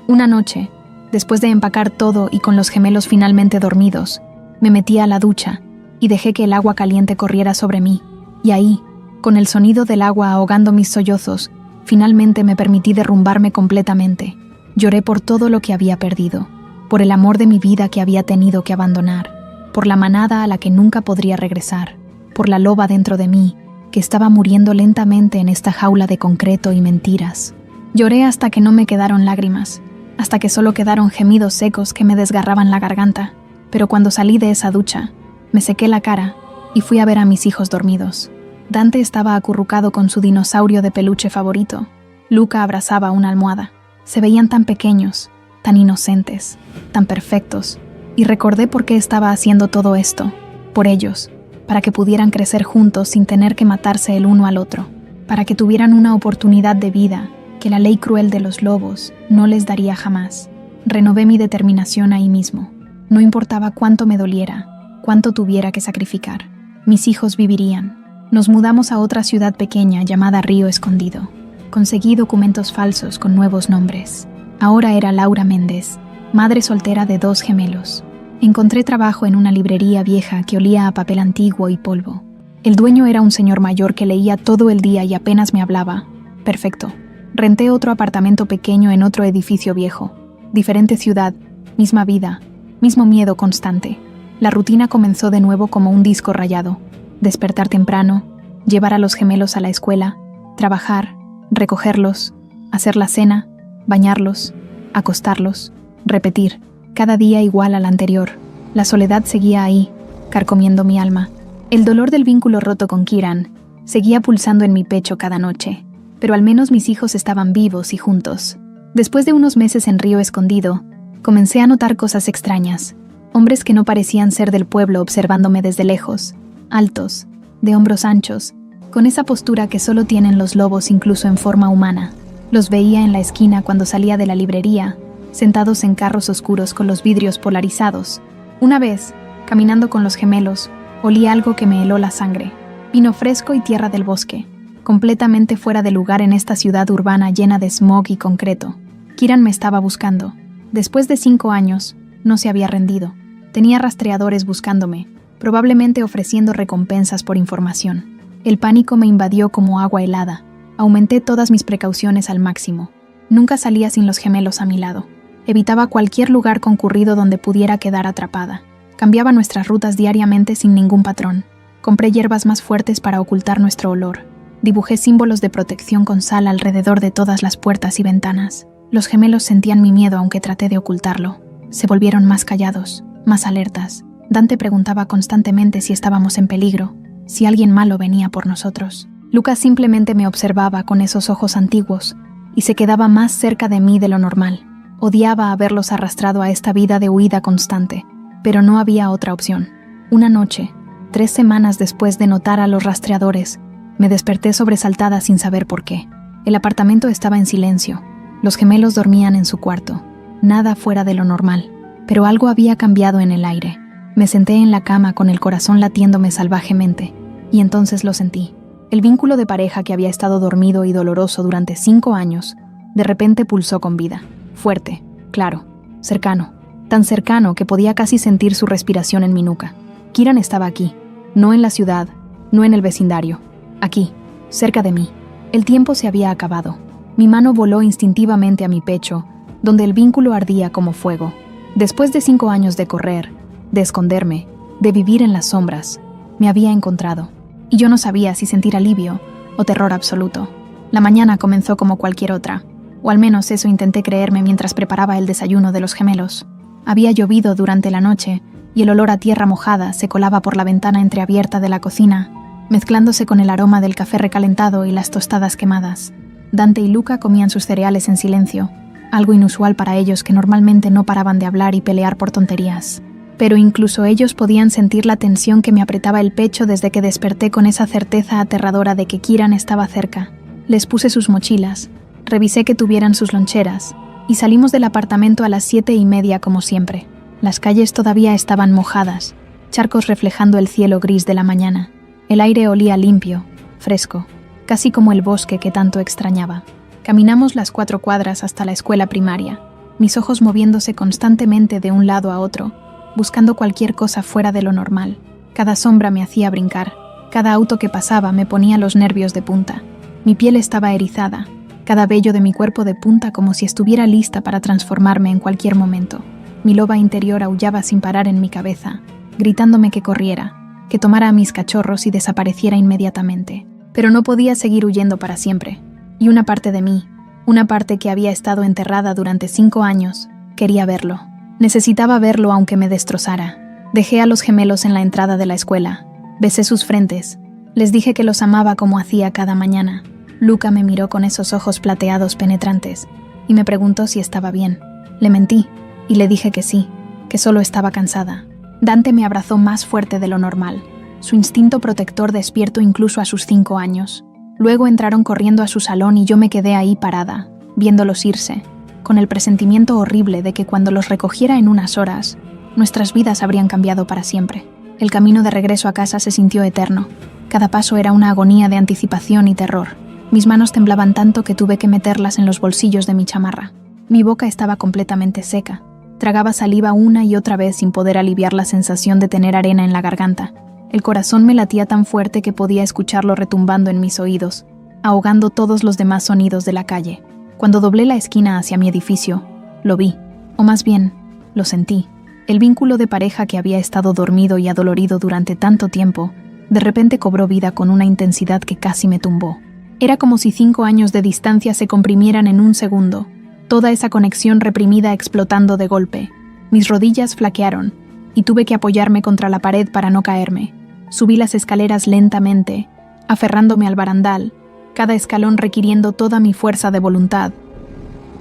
Una noche, después de empacar todo y con los gemelos finalmente dormidos, me metí a la ducha y dejé que el agua caliente corriera sobre mí. Y ahí, con el sonido del agua ahogando mis sollozos, finalmente me permití derrumbarme completamente. Lloré por todo lo que había perdido, por el amor de mi vida que había tenido que abandonar, por la manada a la que nunca podría regresar, por la loba dentro de mí, que estaba muriendo lentamente en esta jaula de concreto y mentiras. Lloré hasta que no me quedaron lágrimas, hasta que solo quedaron gemidos secos que me desgarraban la garganta. Pero cuando salí de esa ducha, me sequé la cara y fui a ver a mis hijos dormidos. Dante estaba acurrucado con su dinosaurio de peluche favorito. Luca abrazaba una almohada. Se veían tan pequeños, tan inocentes, tan perfectos, y recordé por qué estaba haciendo todo esto, por ellos, para que pudieran crecer juntos sin tener que matarse el uno al otro, para que tuvieran una oportunidad de vida que la ley cruel de los lobos no les daría jamás. Renové mi determinación ahí mismo. No importaba cuánto me doliera, cuánto tuviera que sacrificar. Mis hijos vivirían. Nos mudamos a otra ciudad pequeña llamada Río Escondido. Conseguí documentos falsos con nuevos nombres. Ahora era Laura Méndez, madre soltera de 2 gemelos. Encontré trabajo en una librería vieja que olía a papel antiguo y polvo. El dueño era un señor mayor que leía todo el día y apenas me hablaba. Perfecto. Renté otro apartamento pequeño en otro edificio viejo. Diferente ciudad, misma vida, mismo miedo constante. La rutina comenzó de nuevo como un disco rayado. Despertar temprano, llevar a los gemelos a la escuela, trabajar, recogerlos, hacer la cena, bañarlos, acostarlos, repetir, cada día igual al anterior. La soledad seguía ahí, carcomiendo mi alma. El dolor del vínculo roto con Kiran seguía pulsando en mi pecho cada noche, pero al menos mis hijos estaban vivos y juntos. Después de unos meses en Río Escondido, comencé a notar cosas extrañas. Hombres que no parecían ser del pueblo observándome desde lejos, altos, de hombros anchos, con esa postura que solo tienen los lobos incluso en forma humana. Los veía en la esquina cuando salía de la librería, sentados en carros oscuros con los vidrios polarizados. Una vez, caminando con los gemelos, olí algo que me heló la sangre. Vino fresco y tierra del bosque, completamente fuera de lugar en esta ciudad urbana llena de smog y concreto. Kiran me estaba buscando. Después de 5 años, no se había rendido. Tenía rastreadores buscándome, probablemente ofreciendo recompensas por información. El pánico me invadió como agua helada. Aumenté todas mis precauciones al máximo. Nunca salía sin los gemelos a mi lado. Evitaba cualquier lugar concurrido donde pudiera quedar atrapada. Cambiaba nuestras rutas diariamente sin ningún patrón. Compré hierbas más fuertes para ocultar nuestro olor. Dibujé símbolos de protección con sal alrededor de todas las puertas y ventanas. Los gemelos sentían mi miedo aunque traté de ocultarlo. Se volvieron más callados, más alertas. Dante preguntaba constantemente si estábamos en peligro, si alguien malo venía por nosotros. Lucas simplemente me observaba con esos ojos antiguos y se quedaba más cerca de mí de lo normal. Odiaba haberlos arrastrado a esta vida de huida constante, pero no había otra opción. Una noche, 3 semanas después de notar a los rastreadores, me desperté sobresaltada sin saber por qué. El apartamento estaba en silencio. Los gemelos dormían en su cuarto. Nada fuera de lo normal, pero algo había cambiado en el aire. Me senté en la cama con el corazón latiéndome salvajemente, y entonces lo sentí. El vínculo de pareja que había estado dormido y doloroso durante 5 años, de repente pulsó con vida. Fuerte, claro, cercano. Tan cercano que podía casi sentir su respiración en mi nuca. Kieran estaba aquí, no en la ciudad, no en el vecindario. Aquí, cerca de mí. El tiempo se había acabado. Mi mano voló instintivamente a mi pecho, donde el vínculo ardía como fuego. Después de 5 años de correr, de esconderme, de vivir en las sombras, me había encontrado. Y yo no sabía si sentir alivio o terror absoluto. La mañana comenzó como cualquier otra, o al menos eso intenté creerme mientras preparaba el desayuno de los gemelos. Había llovido durante la noche y el olor a tierra mojada se colaba por la ventana entreabierta de la cocina, mezclándose con el aroma del café recalentado y las tostadas quemadas. Dante y Luca comían sus cereales en silencio, algo inusual para ellos que normalmente no paraban de hablar y pelear por tonterías. Pero incluso ellos podían sentir la tensión que me apretaba el pecho desde que desperté con esa certeza aterradora de que Kieran estaba cerca. Les puse sus mochilas, revisé que tuvieran sus loncheras, y salimos del apartamento a las 7:30 como siempre. Las calles todavía estaban mojadas, charcos reflejando el cielo gris de la mañana. El aire olía limpio, fresco, casi como el bosque que tanto extrañaba. Caminamos las 4 cuadras hasta la escuela primaria, mis ojos moviéndose constantemente de un lado a otro, buscando cualquier cosa fuera de lo normal. Cada sombra me hacía brincar, cada auto que pasaba me ponía los nervios de punta. Mi piel estaba erizada, cada vello de mi cuerpo de punta como si estuviera lista para transformarme en cualquier momento. Mi loba interior aullaba sin parar en mi cabeza, gritándome que corriera, que tomara a mis cachorros y desapareciera inmediatamente. Pero no podía seguir huyendo para siempre. Y una parte de mí, una parte que había estado enterrada durante 5 años, quería verlo. Necesitaba verlo aunque me destrozara. Dejé a los gemelos en la entrada de la escuela. Besé sus frentes. Les dije que los amaba como hacía cada mañana. Luca me miró con esos ojos plateados penetrantes y me preguntó si estaba bien. Le mentí y le dije que sí, que solo estaba cansada. Dante me abrazó más fuerte de lo normal, su instinto protector despierto incluso a sus 5 años. Luego entraron corriendo a su salón y yo me quedé ahí parada, viéndolos irse, con el presentimiento horrible de que cuando los recogiera en unas horas, nuestras vidas habrían cambiado para siempre. El camino de regreso a casa se sintió eterno. Cada paso era una agonía de anticipación y terror. Mis manos temblaban tanto que tuve que meterlas en los bolsillos de mi chamarra. Mi boca estaba completamente seca. Tragaba saliva una y otra vez sin poder aliviar la sensación de tener arena en la garganta. El corazón me latía tan fuerte que podía escucharlo retumbando en mis oídos, ahogando todos los demás sonidos de la calle. Cuando doblé la esquina hacia mi edificio, lo vi, o más bien, lo sentí. El vínculo de pareja que había estado dormido y adolorido durante tanto tiempo, de repente cobró vida con una intensidad que casi me tumbó. Era como si 5 años de distancia se comprimieran en un segundo, toda esa conexión reprimida explotando de golpe. Mis rodillas flaquearon, y tuve que apoyarme contra la pared para no caerme. Subí las escaleras lentamente, aferrándome al barandal, cada escalón requiriendo toda mi fuerza de voluntad.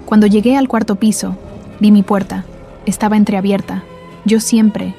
Cuando llegué al 4º piso, vi mi puerta. Estaba entreabierta. Yo siempre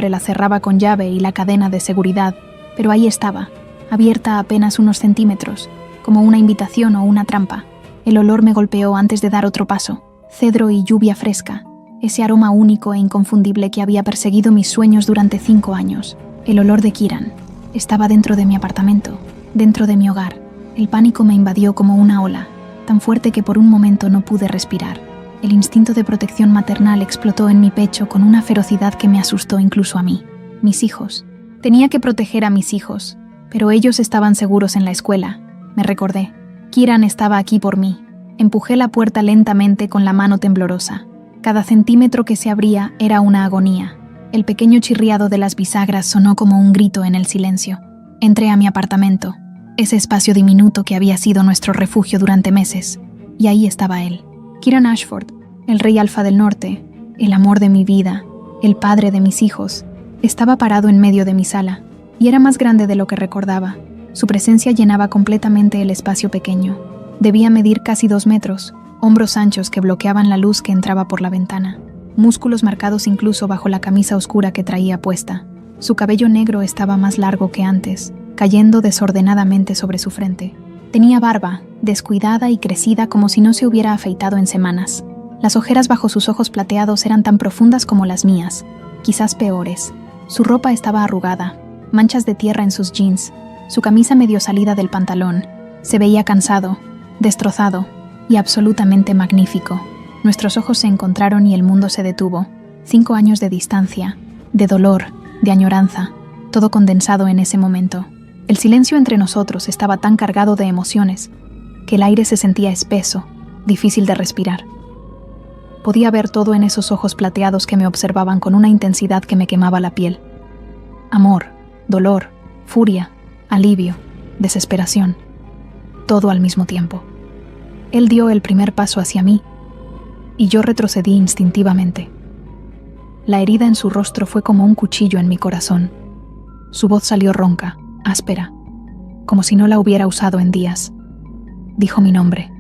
la cerraba con llave y la cadena de seguridad, pero ahí estaba, abierta a apenas unos centímetros, como una invitación o una trampa. El olor me golpeó antes de dar otro paso. Cedro y lluvia fresca, ese aroma único e inconfundible que había perseguido mis sueños durante 5 años. El olor de Kieran. Estaba dentro de mi apartamento, dentro de mi hogar. El pánico me invadió como una ola, tan fuerte que por un momento no pude respirar. El instinto de protección maternal explotó en mi pecho con una ferocidad que me asustó incluso a mí. Mis hijos. Tenía que proteger a mis hijos, pero ellos estaban seguros en la escuela. Me recordé. Kieran estaba aquí por mí. Empujé la puerta lentamente con la mano temblorosa. Cada centímetro que se abría era una agonía. El pequeño chirriado de las bisagras sonó como un grito en el silencio. Entré a mi apartamento, ese espacio diminuto que había sido nuestro refugio durante meses, y ahí estaba él. Kieran Ashford, el rey alfa del norte, el amor de mi vida, el padre de mis hijos, estaba parado en medio de mi sala. Y era más grande de lo que recordaba. Su presencia llenaba completamente el espacio pequeño. Debía medir casi 2 metros, hombros anchos que bloqueaban la luz que entraba por la ventana, músculos marcados incluso bajo la camisa oscura que traía puesta. Su cabello negro estaba más largo que antes, cayendo desordenadamente sobre su frente. Tenía barba, descuidada y crecida como si no se hubiera afeitado en semanas. Las ojeras bajo sus ojos plateados eran tan profundas como las mías, quizás peores. Su ropa estaba arrugada, manchas de tierra en sus jeans, su camisa medio salida del pantalón. Se veía cansado, destrozado y absolutamente magnífico. Nuestros ojos se encontraron y el mundo se detuvo. 5 años de distancia, de dolor, de añoranza, todo condensado en ese momento. El silencio entre nosotros estaba tan cargado de emociones que el aire se sentía espeso, difícil de respirar. Podía ver todo en esos ojos plateados que me observaban con una intensidad que me quemaba la piel. Amor, dolor, furia, alivio, desesperación, todo al mismo tiempo. Él dio el primer paso hacia mí y yo retrocedí instintivamente. La herida en su rostro fue como un cuchillo en mi corazón. Su voz salió ronca, áspera, como si no la hubiera usado en días. Dijo mi nombre,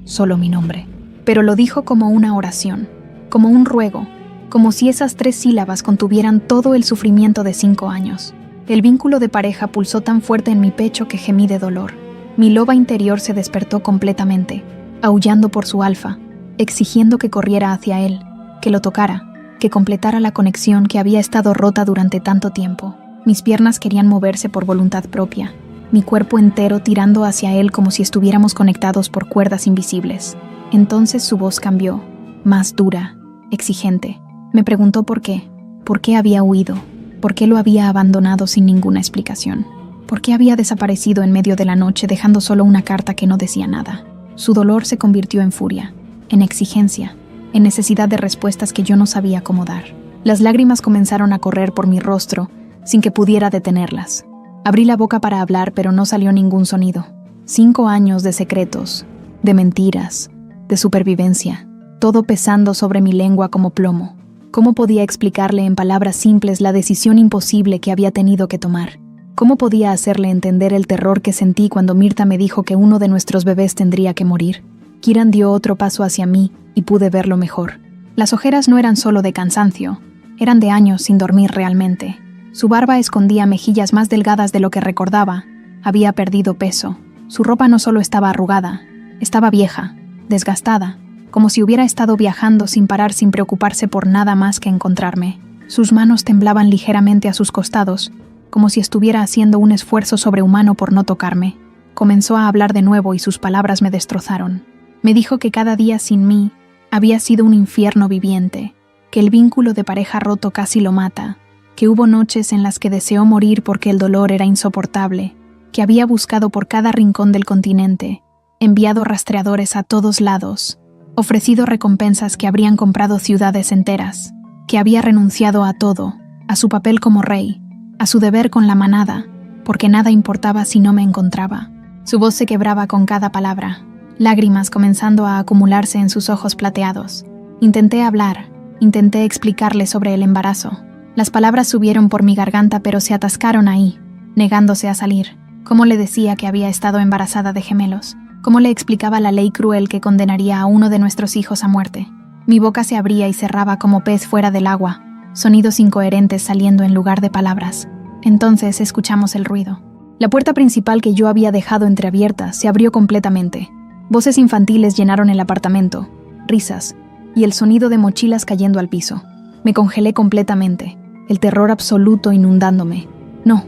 solo mi nombre, pero lo dijo como una oración, como un ruego, como si esas 3 sílabas contuvieran todo el sufrimiento de 5 años. El vínculo de pareja pulsó tan fuerte en mi pecho que gemí de dolor. Mi loba interior se despertó completamente, aullando por su alfa, exigiendo que corriera hacia él, que lo tocara, que completara la conexión que había estado rota durante tanto tiempo. Mis piernas querían moverse por voluntad propia, mi cuerpo entero tirando hacia él como si estuviéramos conectados por cuerdas invisibles. Entonces su voz cambió, más dura, exigente. Me preguntó por qué había huido, por qué lo había abandonado sin ninguna explicación. ¿Por qué había desaparecido en medio de la noche dejando solo una carta que no decía nada? Su dolor se convirtió en furia, en exigencia, en necesidad de respuestas que yo no sabía cómo dar. Las lágrimas comenzaron a correr por mi rostro sin que pudiera detenerlas. Abrí la boca para hablar, pero no salió ningún sonido. 5 años de secretos, de mentiras, de supervivencia, todo pesando sobre mi lengua como plomo. ¿Cómo podía explicarle en palabras simples la decisión imposible que había tenido que tomar? ¿Cómo podía hacerle entender el terror que sentí cuando Mirta me dijo que uno de nuestros bebés tendría que morir? Kiran dio otro paso hacia mí y pude verlo mejor. Las ojeras no eran solo de cansancio, eran de años sin dormir realmente. Su barba escondía mejillas más delgadas de lo que recordaba. Había perdido peso. Su ropa no solo estaba arrugada, estaba vieja, desgastada, como si hubiera estado viajando sin parar, sin preocuparse por nada más que encontrarme. Sus manos temblaban ligeramente a sus costados, como si estuviera haciendo un esfuerzo sobrehumano por no tocarme. Comenzó a hablar de nuevo y sus palabras me destrozaron. Me dijo que cada día sin mí había sido un infierno viviente, que el vínculo de pareja roto casi lo mata, que hubo noches en las que deseó morir porque el dolor era insoportable, que había buscado por cada rincón del continente, enviado rastreadores a todos lados, ofrecido recompensas que habrían comprado ciudades enteras, que había renunciado a todo, a su papel como rey, a su deber con la manada, porque nada importaba si no me encontraba. Su voz se quebraba con cada palabra, lágrimas comenzando a acumularse en sus ojos plateados. Intenté hablar, intenté explicarle sobre el embarazo. Las palabras subieron por mi garganta pero se atascaron ahí, negándose a salir. ¿Cómo le decía que había estado embarazada de gemelos? ¿Cómo le explicaba la ley cruel que condenaría a uno de nuestros hijos a muerte? Mi boca se abría y cerraba como pez fuera del agua, sonidos incoherentes saliendo en lugar de palabras. Entonces escuchamos el ruido. La puerta principal que yo había dejado entreabierta se abrió completamente. Voces infantiles llenaron el apartamento, risas, y el sonido de mochilas cayendo al piso. Me congelé completamente, el terror absoluto inundándome. No.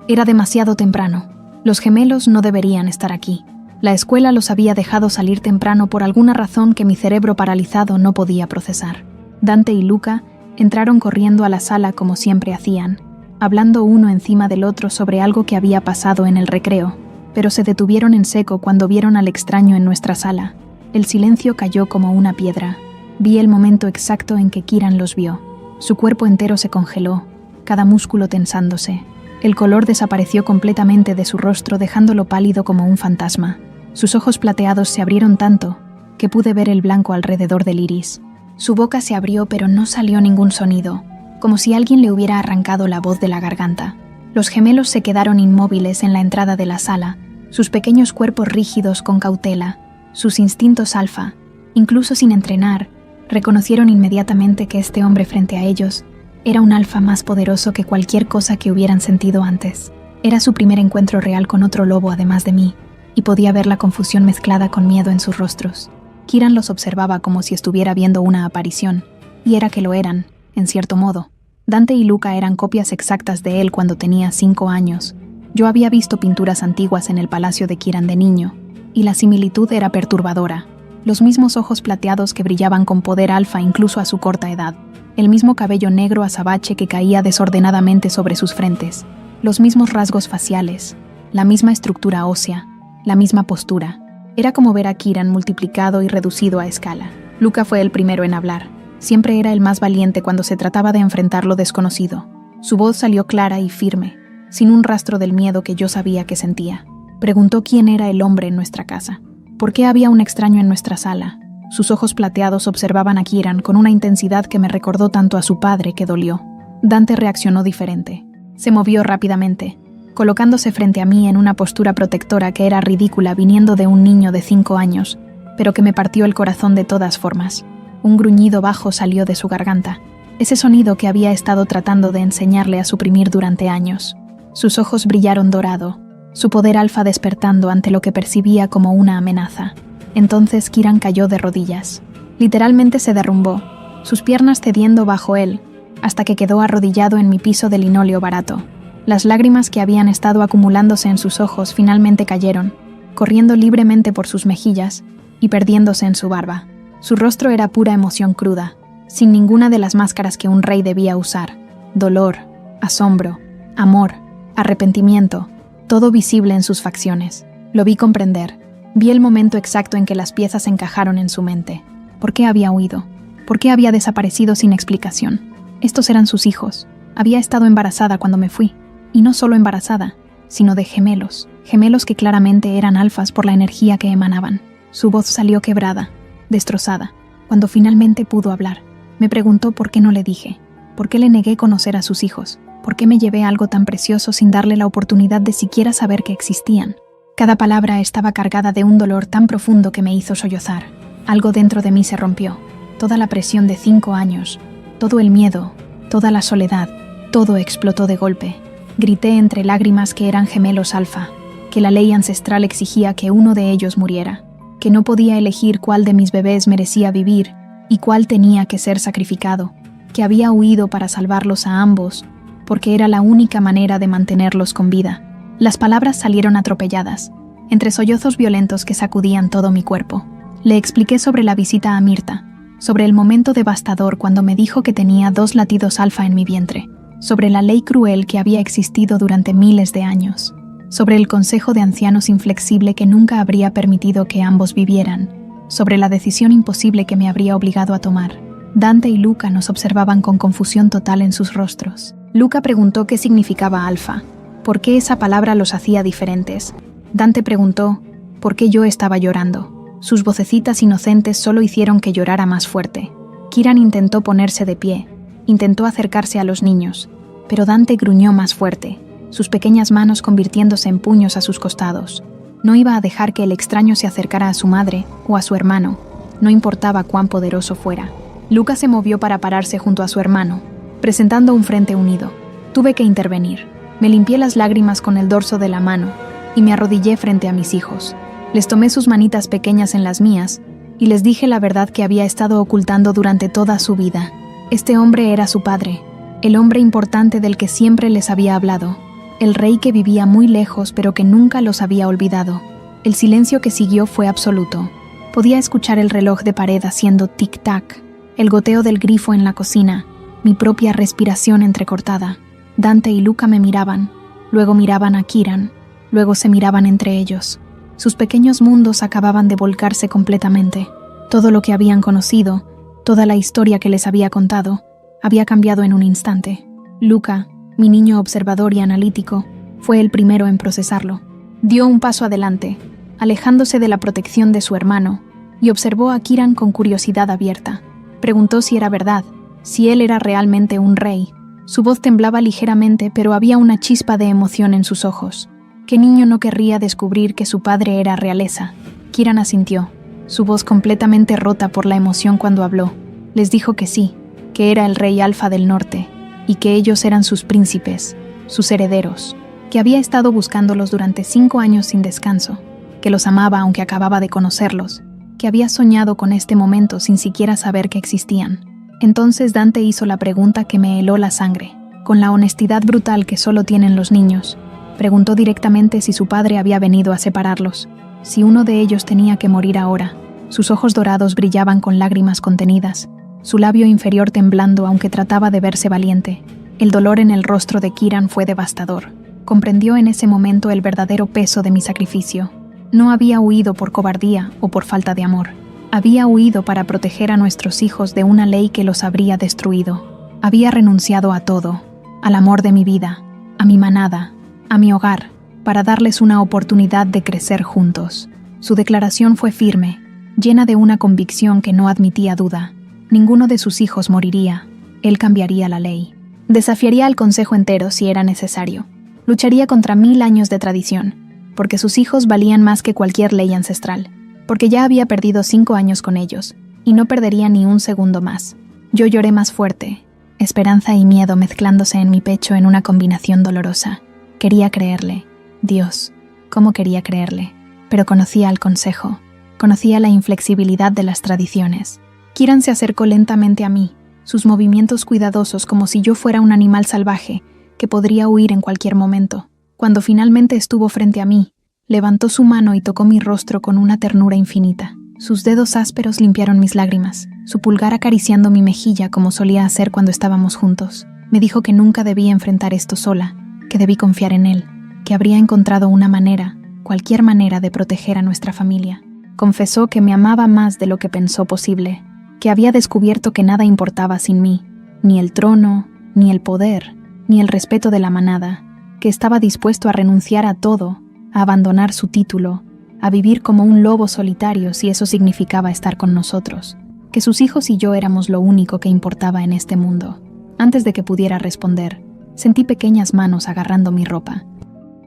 Era demasiado temprano. Los gemelos no deberían estar aquí. La escuela los había dejado salir temprano por alguna razón que mi cerebro paralizado no podía procesar. Dante y Luca entraron corriendo a la sala como siempre hacían, hablando uno encima del otro sobre algo que había pasado en el recreo, pero se detuvieron en seco cuando vieron al extraño en nuestra sala. El silencio cayó como una piedra. Vi el momento exacto en que Kiran los vio. Su cuerpo entero se congeló, cada músculo tensándose. El color desapareció completamente de su rostro, dejándolo pálido como un fantasma. Sus ojos plateados se abrieron tanto que pude ver el blanco alrededor del iris. Su boca se abrió pero no salió ningún sonido, como si alguien le hubiera arrancado la voz de la garganta. Los gemelos se quedaron inmóviles en la entrada de la sala, sus pequeños cuerpos rígidos con cautela, sus instintos alfa, incluso sin entrenar, reconocieron inmediatamente que este hombre frente a ellos era un alfa más poderoso que cualquier cosa que hubieran sentido antes. Era su primer encuentro real con otro lobo además de mí, y podía ver la confusión mezclada con miedo en sus rostros. Kieran los observaba como si estuviera viendo una aparición, y era que lo eran, en cierto modo. Dante y Luca eran copias exactas de él cuando tenía 5 años. Yo había visto pinturas antiguas en el palacio de Kieran de niño, y la similitud era perturbadora. Los mismos ojos plateados que brillaban con poder alfa incluso a su corta edad, el mismo cabello negro azabache que caía desordenadamente sobre sus frentes, los mismos rasgos faciales, la misma estructura ósea, la misma postura. Era como ver a Kieran multiplicado y reducido a escala. Luca fue el primero en hablar. Siempre era el más valiente cuando se trataba de enfrentar lo desconocido. Su voz salió clara y firme, sin un rastro del miedo que yo sabía que sentía. Preguntó quién era el hombre en nuestra casa. ¿Por qué había un extraño en nuestra sala? Sus ojos plateados observaban a Kieran con una intensidad que me recordó tanto a su padre que dolió. Dante reaccionó diferente. Se movió rápidamente, colocándose frente a mí en una postura protectora que era ridícula viniendo de un niño de 5 años, pero que me partió el corazón de todas formas. Un gruñido bajo salió de su garganta, ese sonido que había estado tratando de enseñarle a suprimir durante años. Sus ojos brillaron dorado, su poder alfa despertando ante lo que percibía como una amenaza. Entonces Kieran cayó de rodillas. Literalmente se derrumbó, sus piernas cediendo bajo él, hasta que quedó arrodillado en mi piso de linóleo barato. Las lágrimas que habían estado acumulándose en sus ojos finalmente cayeron, corriendo libremente por sus mejillas y perdiéndose en su barba. Su rostro era pura emoción cruda, sin ninguna de las máscaras que un rey debía usar. Dolor, asombro, amor, arrepentimiento, todo visible en sus facciones. Lo vi comprender. Vi el momento exacto en que las piezas encajaron en su mente. ¿Por qué había huido? ¿Por qué había desaparecido sin explicación? Estos eran sus hijos. Había estado embarazada cuando me fui. Y no solo embarazada, sino de gemelos. Gemelos que claramente eran alfas por la energía que emanaban. Su voz salió quebrada, destrozada, cuando finalmente pudo hablar. Me preguntó por qué no le dije. ¿Por qué le negué conocer a sus hijos? ¿Por qué me llevé algo tan precioso sin darle la oportunidad de siquiera saber que existían? Cada palabra estaba cargada de un dolor tan profundo que me hizo sollozar. Algo dentro de mí se rompió. Toda la presión de 5 años, todo el miedo, toda la soledad, todo explotó de golpe. Grité entre lágrimas que eran gemelos alfa, que la ley ancestral exigía que uno de ellos muriera, que no podía elegir cuál de mis bebés merecía vivir y cuál tenía que ser sacrificado, que había huido para salvarlos a ambos, porque era la única manera de mantenerlos con vida. Las palabras salieron atropelladas, entre sollozos violentos que sacudían todo mi cuerpo. Le expliqué sobre la visita a Mirta, sobre el momento devastador cuando me dijo que tenía 2 latidos alfa en mi vientre, sobre la ley cruel que había existido durante miles de años, sobre el consejo de ancianos inflexible que nunca habría permitido que ambos vivieran, sobre la decisión imposible que me habría obligado a tomar. Dante y Luca nos observaban con confusión total en sus rostros. Luca preguntó qué significaba alfa, por qué esa palabra los hacía diferentes. Dante preguntó por qué yo estaba llorando. Sus vocecitas inocentes solo hicieron que llorara más fuerte. Kieran intentó ponerse de pie, intentó acercarse a los niños, pero Dante gruñó más fuerte, sus pequeñas manos convirtiéndose en puños a sus costados. No iba a dejar que el extraño se acercara a su madre o a su hermano, no importaba cuán poderoso fuera. Luca se movió para pararse junto a su hermano, presentando un frente unido. Tuve que intervenir. Me limpié las lágrimas con el dorso de la mano y me arrodillé frente a mis hijos. Les tomé sus manitas pequeñas en las mías y les dije la verdad que había estado ocultando durante toda su vida. Este hombre era su padre, el hombre importante del que siempre les había hablado, el rey que vivía muy lejos pero que nunca los había olvidado. El silencio que siguió fue absoluto. Podía escuchar el reloj de pared haciendo tic-tac, el goteo del grifo en la cocina, mi propia respiración entrecortada. Dante y Luca me miraban, luego miraban a Kieran, luego se miraban entre ellos. Sus pequeños mundos acababan de volcarse completamente. Todo lo que habían conocido, toda la historia que les había contado, había cambiado en un instante. Luca, mi niño observador y analítico, fue el primero en procesarlo. Dio un paso adelante, alejándose de la protección de su hermano, y observó a Kieran con curiosidad abierta. Preguntó si era verdad, si él era realmente un rey. Su voz temblaba ligeramente, pero había una chispa de emoción en sus ojos. ¿Qué niño no querría descubrir que su padre era realeza? Kieran asintió, su voz completamente rota por la emoción cuando habló. Les dijo que sí, que era el rey Alfa del Norte, y que ellos eran sus príncipes, sus herederos, que había estado buscándolos durante 5 años sin descanso, que los amaba aunque acababa de conocerlos, que había soñado con este momento sin siquiera saber que existían. Entonces Dante hizo la pregunta que me heló la sangre, con la honestidad brutal que solo tienen los niños. Preguntó directamente si su padre había venido a separarlos, si uno de ellos tenía que morir ahora. Sus ojos dorados brillaban con lágrimas contenidas, su labio inferior temblando aunque trataba de verse valiente. El dolor en el rostro de Kieran fue devastador. Comprendió en ese momento el verdadero peso de mi sacrificio. No había huido por cobardía o por falta de amor. Había huido para proteger a nuestros hijos de una ley que los habría destruido. Había renunciado a todo, al amor de mi vida, a mi manada, a mi hogar, para darles una oportunidad de crecer juntos. Su declaración fue firme, llena de una convicción que no admitía duda. Ninguno de sus hijos moriría. Él cambiaría la ley. Desafiaría al consejo entero si era necesario. Lucharía contra 1000 años de tradición, porque sus hijos valían más que cualquier ley ancestral, porque ya había perdido 5 años con ellos, y no perdería ni un segundo más. Yo lloré más fuerte, esperanza y miedo mezclándose en mi pecho en una combinación dolorosa. Quería creerle. Dios, ¿cómo quería creerle? Pero conocía al consejo, conocía la inflexibilidad de las tradiciones. Kieran se acercó lentamente a mí, sus movimientos cuidadosos como si yo fuera un animal salvaje que podría huir en cualquier momento. Cuando finalmente estuvo frente a mí, levantó su mano y tocó mi rostro con una ternura infinita. Sus dedos ásperos limpiaron mis lágrimas, su pulgar acariciando mi mejilla como solía hacer cuando estábamos juntos. Me dijo que nunca debía enfrentar esto sola, que debí confiar en él, que habría encontrado una manera, cualquier manera de proteger a nuestra familia. Confesó que me amaba más de lo que pensó posible, que había descubierto que nada importaba sin mí, ni el trono, ni el poder, ni el respeto de la manada, que estaba dispuesto a renunciar a todo, a abandonar su título, a vivir como un lobo solitario si eso significaba estar con nosotros, que sus hijos y yo éramos lo único que importaba en este mundo. Antes de que pudiera responder, sentí pequeñas manos agarrando mi ropa.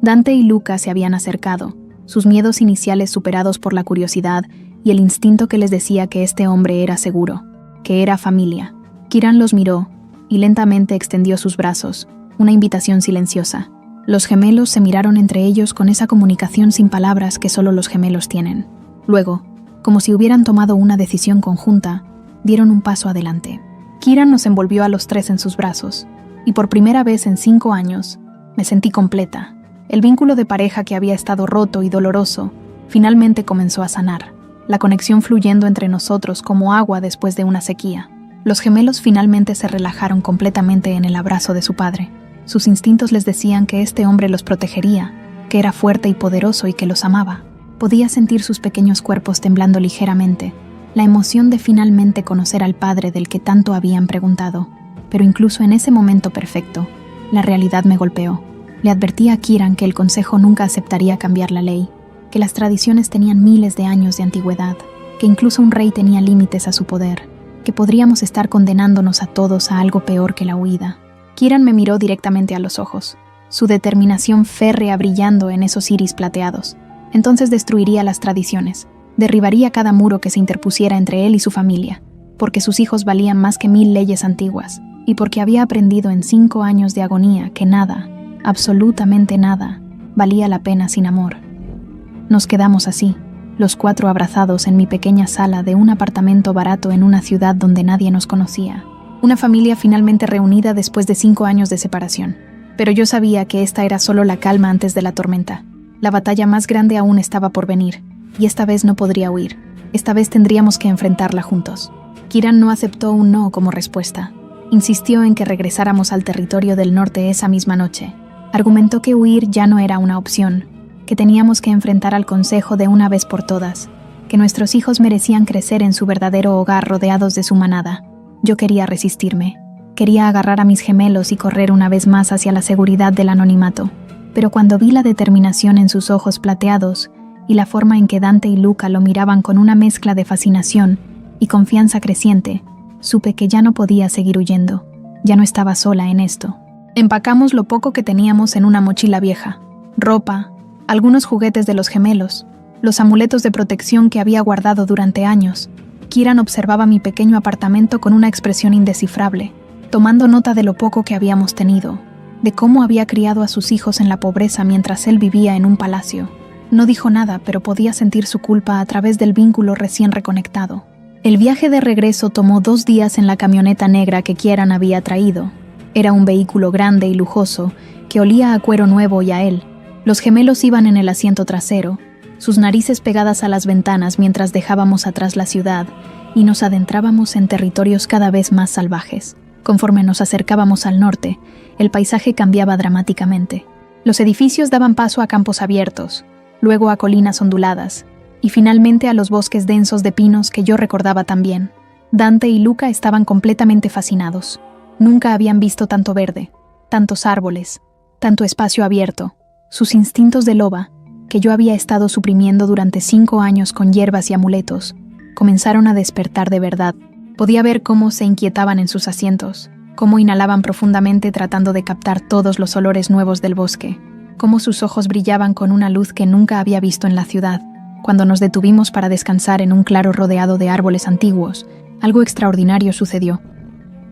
Dante y Luca se habían acercado, sus miedos iniciales superados por la curiosidad y el instinto que les decía que este hombre era seguro, que era familia. Kieran los miró y lentamente extendió sus brazos, una invitación silenciosa. Los gemelos se miraron entre ellos con esa comunicación sin palabras que solo los gemelos tienen. Luego, como si hubieran tomado una decisión conjunta, dieron un paso adelante. Kieran nos envolvió a los 3 en sus brazos, y por primera vez en 5 años, me sentí completa. El vínculo de pareja que había estado roto y doloroso, finalmente comenzó a sanar, la conexión fluyendo entre nosotros como agua después de una sequía. Los gemelos finalmente se relajaron completamente en el abrazo de su padre. Sus instintos les decían que este hombre los protegería, que era fuerte y poderoso y que los amaba. Podía sentir sus pequeños cuerpos temblando ligeramente, la emoción de finalmente conocer al padre del que tanto habían preguntado. Pero incluso en ese momento perfecto, la realidad me golpeó. Le advertí a Kieran que el consejo nunca aceptaría cambiar la ley, que las tradiciones tenían miles de años de antigüedad, que incluso un rey tenía límites a su poder, que podríamos estar condenándonos a todos a algo peor que la huida. Kieran me miró directamente a los ojos, su determinación férrea brillando en esos iris plateados. Entonces destruiría las tradiciones, derribaría cada muro que se interpusiera entre él y su familia, porque sus hijos valían más que 1000 leyes antiguas, y porque había aprendido en 5 años de agonía que nada, absolutamente nada, valía la pena sin amor. Nos quedamos así, los 4 abrazados en mi pequeña sala de un apartamento barato en una ciudad donde nadie nos conocía. Una familia finalmente reunida después de 5 años de separación. Pero yo sabía que esta era solo la calma antes de la tormenta. La batalla más grande aún estaba por venir, y esta vez no podría huir. Esta vez tendríamos que enfrentarla juntos. Kieran no aceptó un no como respuesta. Insistió en que regresáramos al territorio del norte esa misma noche. Argumentó que huir ya no era una opción, que teníamos que enfrentar al consejo de una vez por todas, que nuestros hijos merecían crecer en su verdadero hogar rodeados de su manada. Yo quería resistirme, quería agarrar a mis gemelos y correr una vez más hacia la seguridad del anonimato, pero cuando vi la determinación en sus ojos plateados y la forma en que Dante y Luca lo miraban con una mezcla de fascinación y confianza creciente, Supe que ya no podía seguir huyendo. Ya no estaba sola en esto. Empacamos lo poco que teníamos en una mochila vieja. Ropa, algunos juguetes de los gemelos, los amuletos de protección que había guardado durante años. Kieran observaba mi pequeño apartamento con una expresión indescifrable, tomando nota de lo poco que habíamos tenido, de cómo había criado a sus hijos en la pobreza mientras él vivía en un palacio. No dijo nada, pero podía sentir su culpa a través del vínculo recién reconectado. El viaje de regreso tomó 2 días en la camioneta negra que Kieran había traído. Era un vehículo grande y lujoso, que olía a cuero nuevo y a él. Los gemelos iban en el asiento trasero, sus narices pegadas a las ventanas mientras dejábamos atrás la ciudad y nos adentrábamos en territorios cada vez más salvajes. Conforme nos acercábamos al norte, el paisaje cambiaba dramáticamente. Los edificios daban paso a campos abiertos, luego a colinas onduladas, y finalmente a los bosques densos de pinos que yo recordaba tan bien. Dante y Luca estaban completamente fascinados. Nunca habían visto tanto verde, tantos árboles, tanto espacio abierto. Sus instintos de loba, que yo había estado suprimiendo durante 5 años con hierbas y amuletos, comenzaron a despertar de verdad. Podía ver cómo se inquietaban en sus asientos, cómo inhalaban profundamente tratando de captar todos los olores nuevos del bosque, cómo sus ojos brillaban con una luz que nunca había visto en la ciudad. Cuando nos detuvimos para descansar en un claro rodeado de árboles antiguos, algo extraordinario sucedió.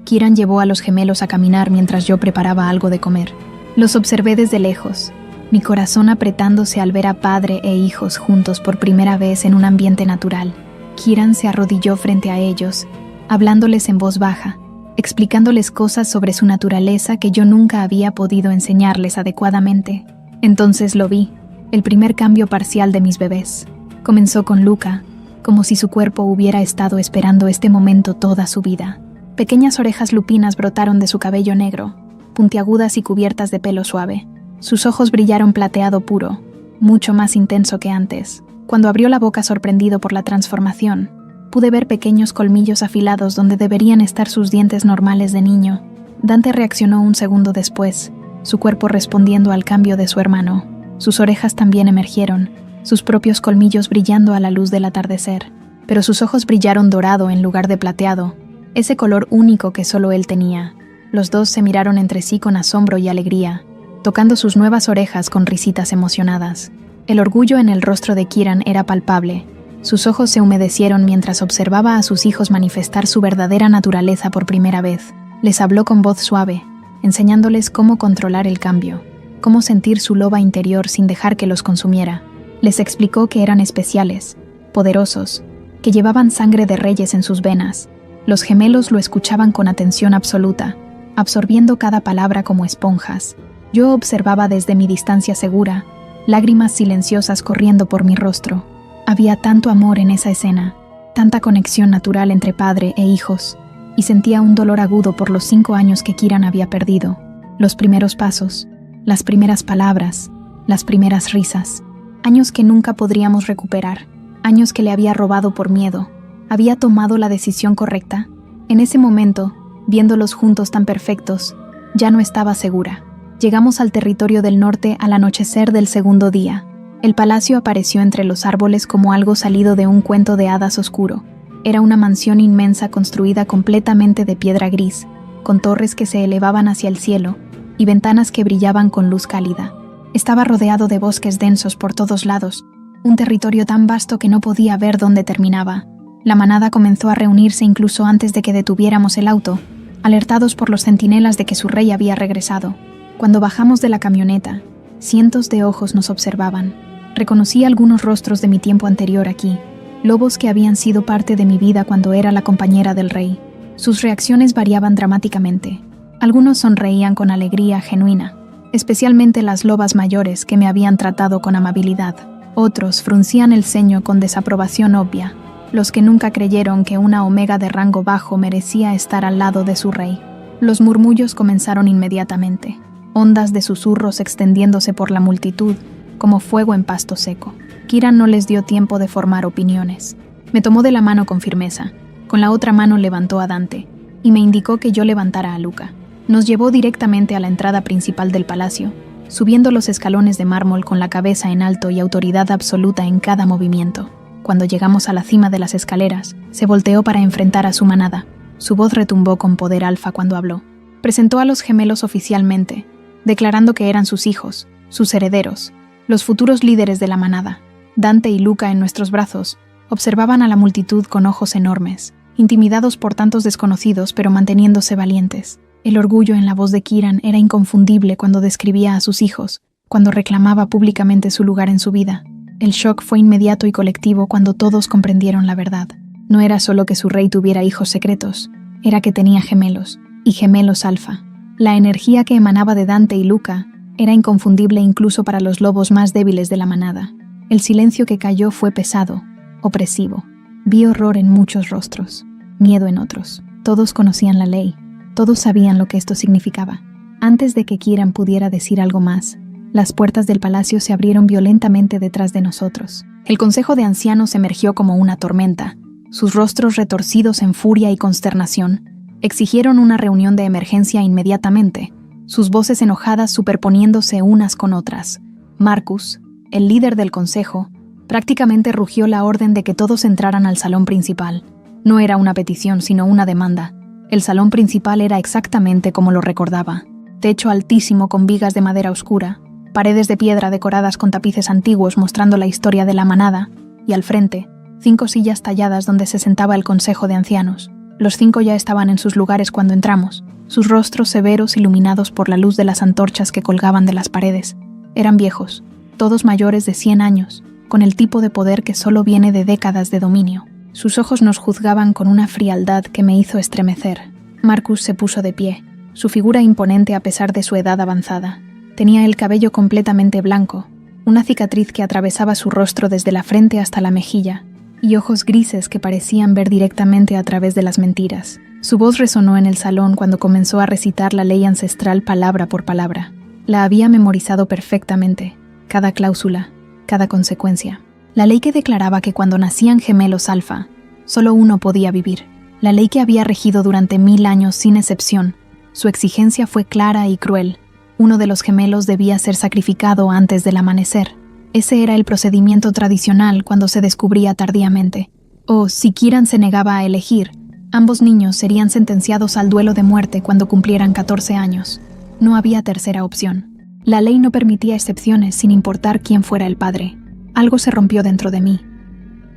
Kieran llevó a los gemelos a caminar mientras yo preparaba algo de comer. Los observé desde lejos, mi corazón apretándose al ver a padre e hijos juntos por primera vez en un ambiente natural. Kieran se arrodilló frente a ellos, hablándoles en voz baja, explicándoles cosas sobre su naturaleza que yo nunca había podido enseñarles adecuadamente. Entonces lo vi, el primer cambio parcial de mis bebés. Comenzó con Luca, como si su cuerpo hubiera estado esperando este momento toda su vida. Pequeñas orejas lupinas brotaron de su cabello negro, puntiagudas y cubiertas de pelo suave. Sus ojos brillaron plateado puro, mucho más intenso que antes. Cuando abrió la boca sorprendido por la transformación, pude ver pequeños colmillos afilados donde deberían estar sus dientes normales de niño. Dante reaccionó un segundo después, su cuerpo respondiendo al cambio de su hermano. Sus orejas también emergieron, sus propios colmillos brillando a la luz del atardecer. Pero sus ojos brillaron dorado en lugar de plateado, ese color único que solo él tenía. Los dos se miraron entre sí con asombro y alegría, tocando sus nuevas orejas con risitas emocionadas. El orgullo en el rostro de Kieran era palpable. Sus ojos se humedecieron mientras observaba a sus hijos manifestar su verdadera naturaleza por primera vez. Les habló con voz suave, enseñándoles cómo controlar el cambio, cómo sentir su loba interior sin dejar que los consumiera. Les explicó que eran especiales, poderosos, que llevaban sangre de reyes en sus venas. Los gemelos lo escuchaban con atención absoluta, absorbiendo cada palabra como esponjas. Yo observaba desde mi distancia segura, lágrimas silenciosas corriendo por mi rostro. Había tanto amor en esa escena, tanta conexión natural entre padre e hijos, y sentía un dolor agudo por los 5 años que Kieran había perdido. Los primeros pasos, las primeras palabras, las primeras risas. Años que nunca podríamos recuperar, años que le había robado por miedo. ¿Había tomado la decisión correcta? En ese momento, viéndolos juntos tan perfectos, ya no estaba segura. Llegamos al territorio del norte al anochecer del segundo día. El palacio apareció entre los árboles como algo salido de un cuento de hadas oscuro. Era una mansión inmensa construida completamente de piedra gris, con torres que se elevaban hacia el cielo y ventanas que brillaban con luz cálida. Estaba rodeado de bosques densos por todos lados, un territorio tan vasto que no podía ver dónde terminaba. La manada comenzó a reunirse incluso antes de que detuviéramos el auto, alertados por los centinelas de que su rey había regresado. Cuando bajamos de la camioneta, cientos de ojos nos observaban. Reconocí algunos rostros de mi tiempo anterior aquí, lobos que habían sido parte de mi vida cuando era la compañera del rey. Sus reacciones variaban dramáticamente. Algunos sonreían con alegría genuina, especialmente las lobas mayores que me habían tratado con amabilidad. Otros fruncían el ceño con desaprobación obvia, los que nunca creyeron que una omega de rango bajo merecía estar al lado de su rey. Los murmullos comenzaron inmediatamente, ondas de susurros extendiéndose por la multitud, como fuego en pasto seco. Kieran no les dio tiempo de formar opiniones. Me tomó de la mano con firmeza, con la otra mano levantó a Dante, y me indicó que yo levantara a Luca. Nos llevó directamente a la entrada principal del palacio, subiendo los escalones de mármol con la cabeza en alto y autoridad absoluta en cada movimiento. Cuando llegamos a la cima de las escaleras, se volteó para enfrentar a su manada. Su voz retumbó con poder alfa cuando habló. Presentó a los gemelos oficialmente, declarando que eran sus hijos, sus herederos, los futuros líderes de la manada. Dante y Luca, en nuestros brazos, observaban a la multitud con ojos enormes, intimidados por tantos desconocidos pero manteniéndose valientes. El orgullo en la voz de Kiran era inconfundible cuando describía a sus hijos, cuando reclamaba públicamente su lugar en su vida. El shock fue inmediato y colectivo cuando todos comprendieron la verdad. No era solo que su rey tuviera hijos secretos, era que tenía gemelos, y gemelos alfa. La energía que emanaba de Dante y Luca era inconfundible incluso para los lobos más débiles de la manada. El silencio que cayó fue pesado, opresivo. Vi horror en muchos rostros, miedo en otros. Todos conocían la ley, todos sabían lo que esto significaba. Antes de que Kiran pudiera decir algo más, las puertas del palacio se abrieron violentamente detrás de nosotros. El consejo de ancianos emergió como una tormenta. Sus rostros retorcidos en furia y consternación exigieron una reunión de emergencia inmediatamente, sus voces enojadas superponiéndose unas con otras. Marcus, el líder del consejo, prácticamente rugió la orden de que todos entraran al salón principal. No era una petición, sino una demanda. El salón principal era exactamente como lo recordaba. Techo altísimo con vigas de madera oscura, paredes de piedra decoradas con tapices antiguos mostrando la historia de la manada, y al frente, 5 sillas talladas donde se sentaba el consejo de ancianos. Los 5 ya estaban en sus lugares cuando entramos, sus rostros severos iluminados por la luz de las antorchas que colgaban de las paredes. Eran viejos, todos mayores de 100 años, con el tipo de poder que solo viene de décadas de dominio. Sus ojos nos juzgaban con una frialdad que me hizo estremecer. Marcus se puso de pie, su figura imponente a pesar de su edad avanzada. Tenía el cabello completamente blanco, una cicatriz que atravesaba su rostro desde la frente hasta la mejilla, y ojos grises que parecían ver directamente a través de las mentiras. Su voz resonó en el salón cuando comenzó a recitar la ley ancestral palabra por palabra. La había memorizado perfectamente, cada cláusula, cada consecuencia. La ley que declaraba que cuando nacían gemelos alfa, solo uno podía vivir. La ley que había regido durante 1000 años sin excepción. Su exigencia fue clara y cruel. Uno de los gemelos debía ser sacrificado antes del amanecer. Ese era el procedimiento tradicional cuando se descubría tardíamente. O, si Kiran se negaba a elegir, ambos niños serían sentenciados al duelo de muerte cuando cumplieran 14 años. No había tercera opción. La ley no permitía excepciones sin importar quién fuera el padre. Algo se rompió dentro de mí.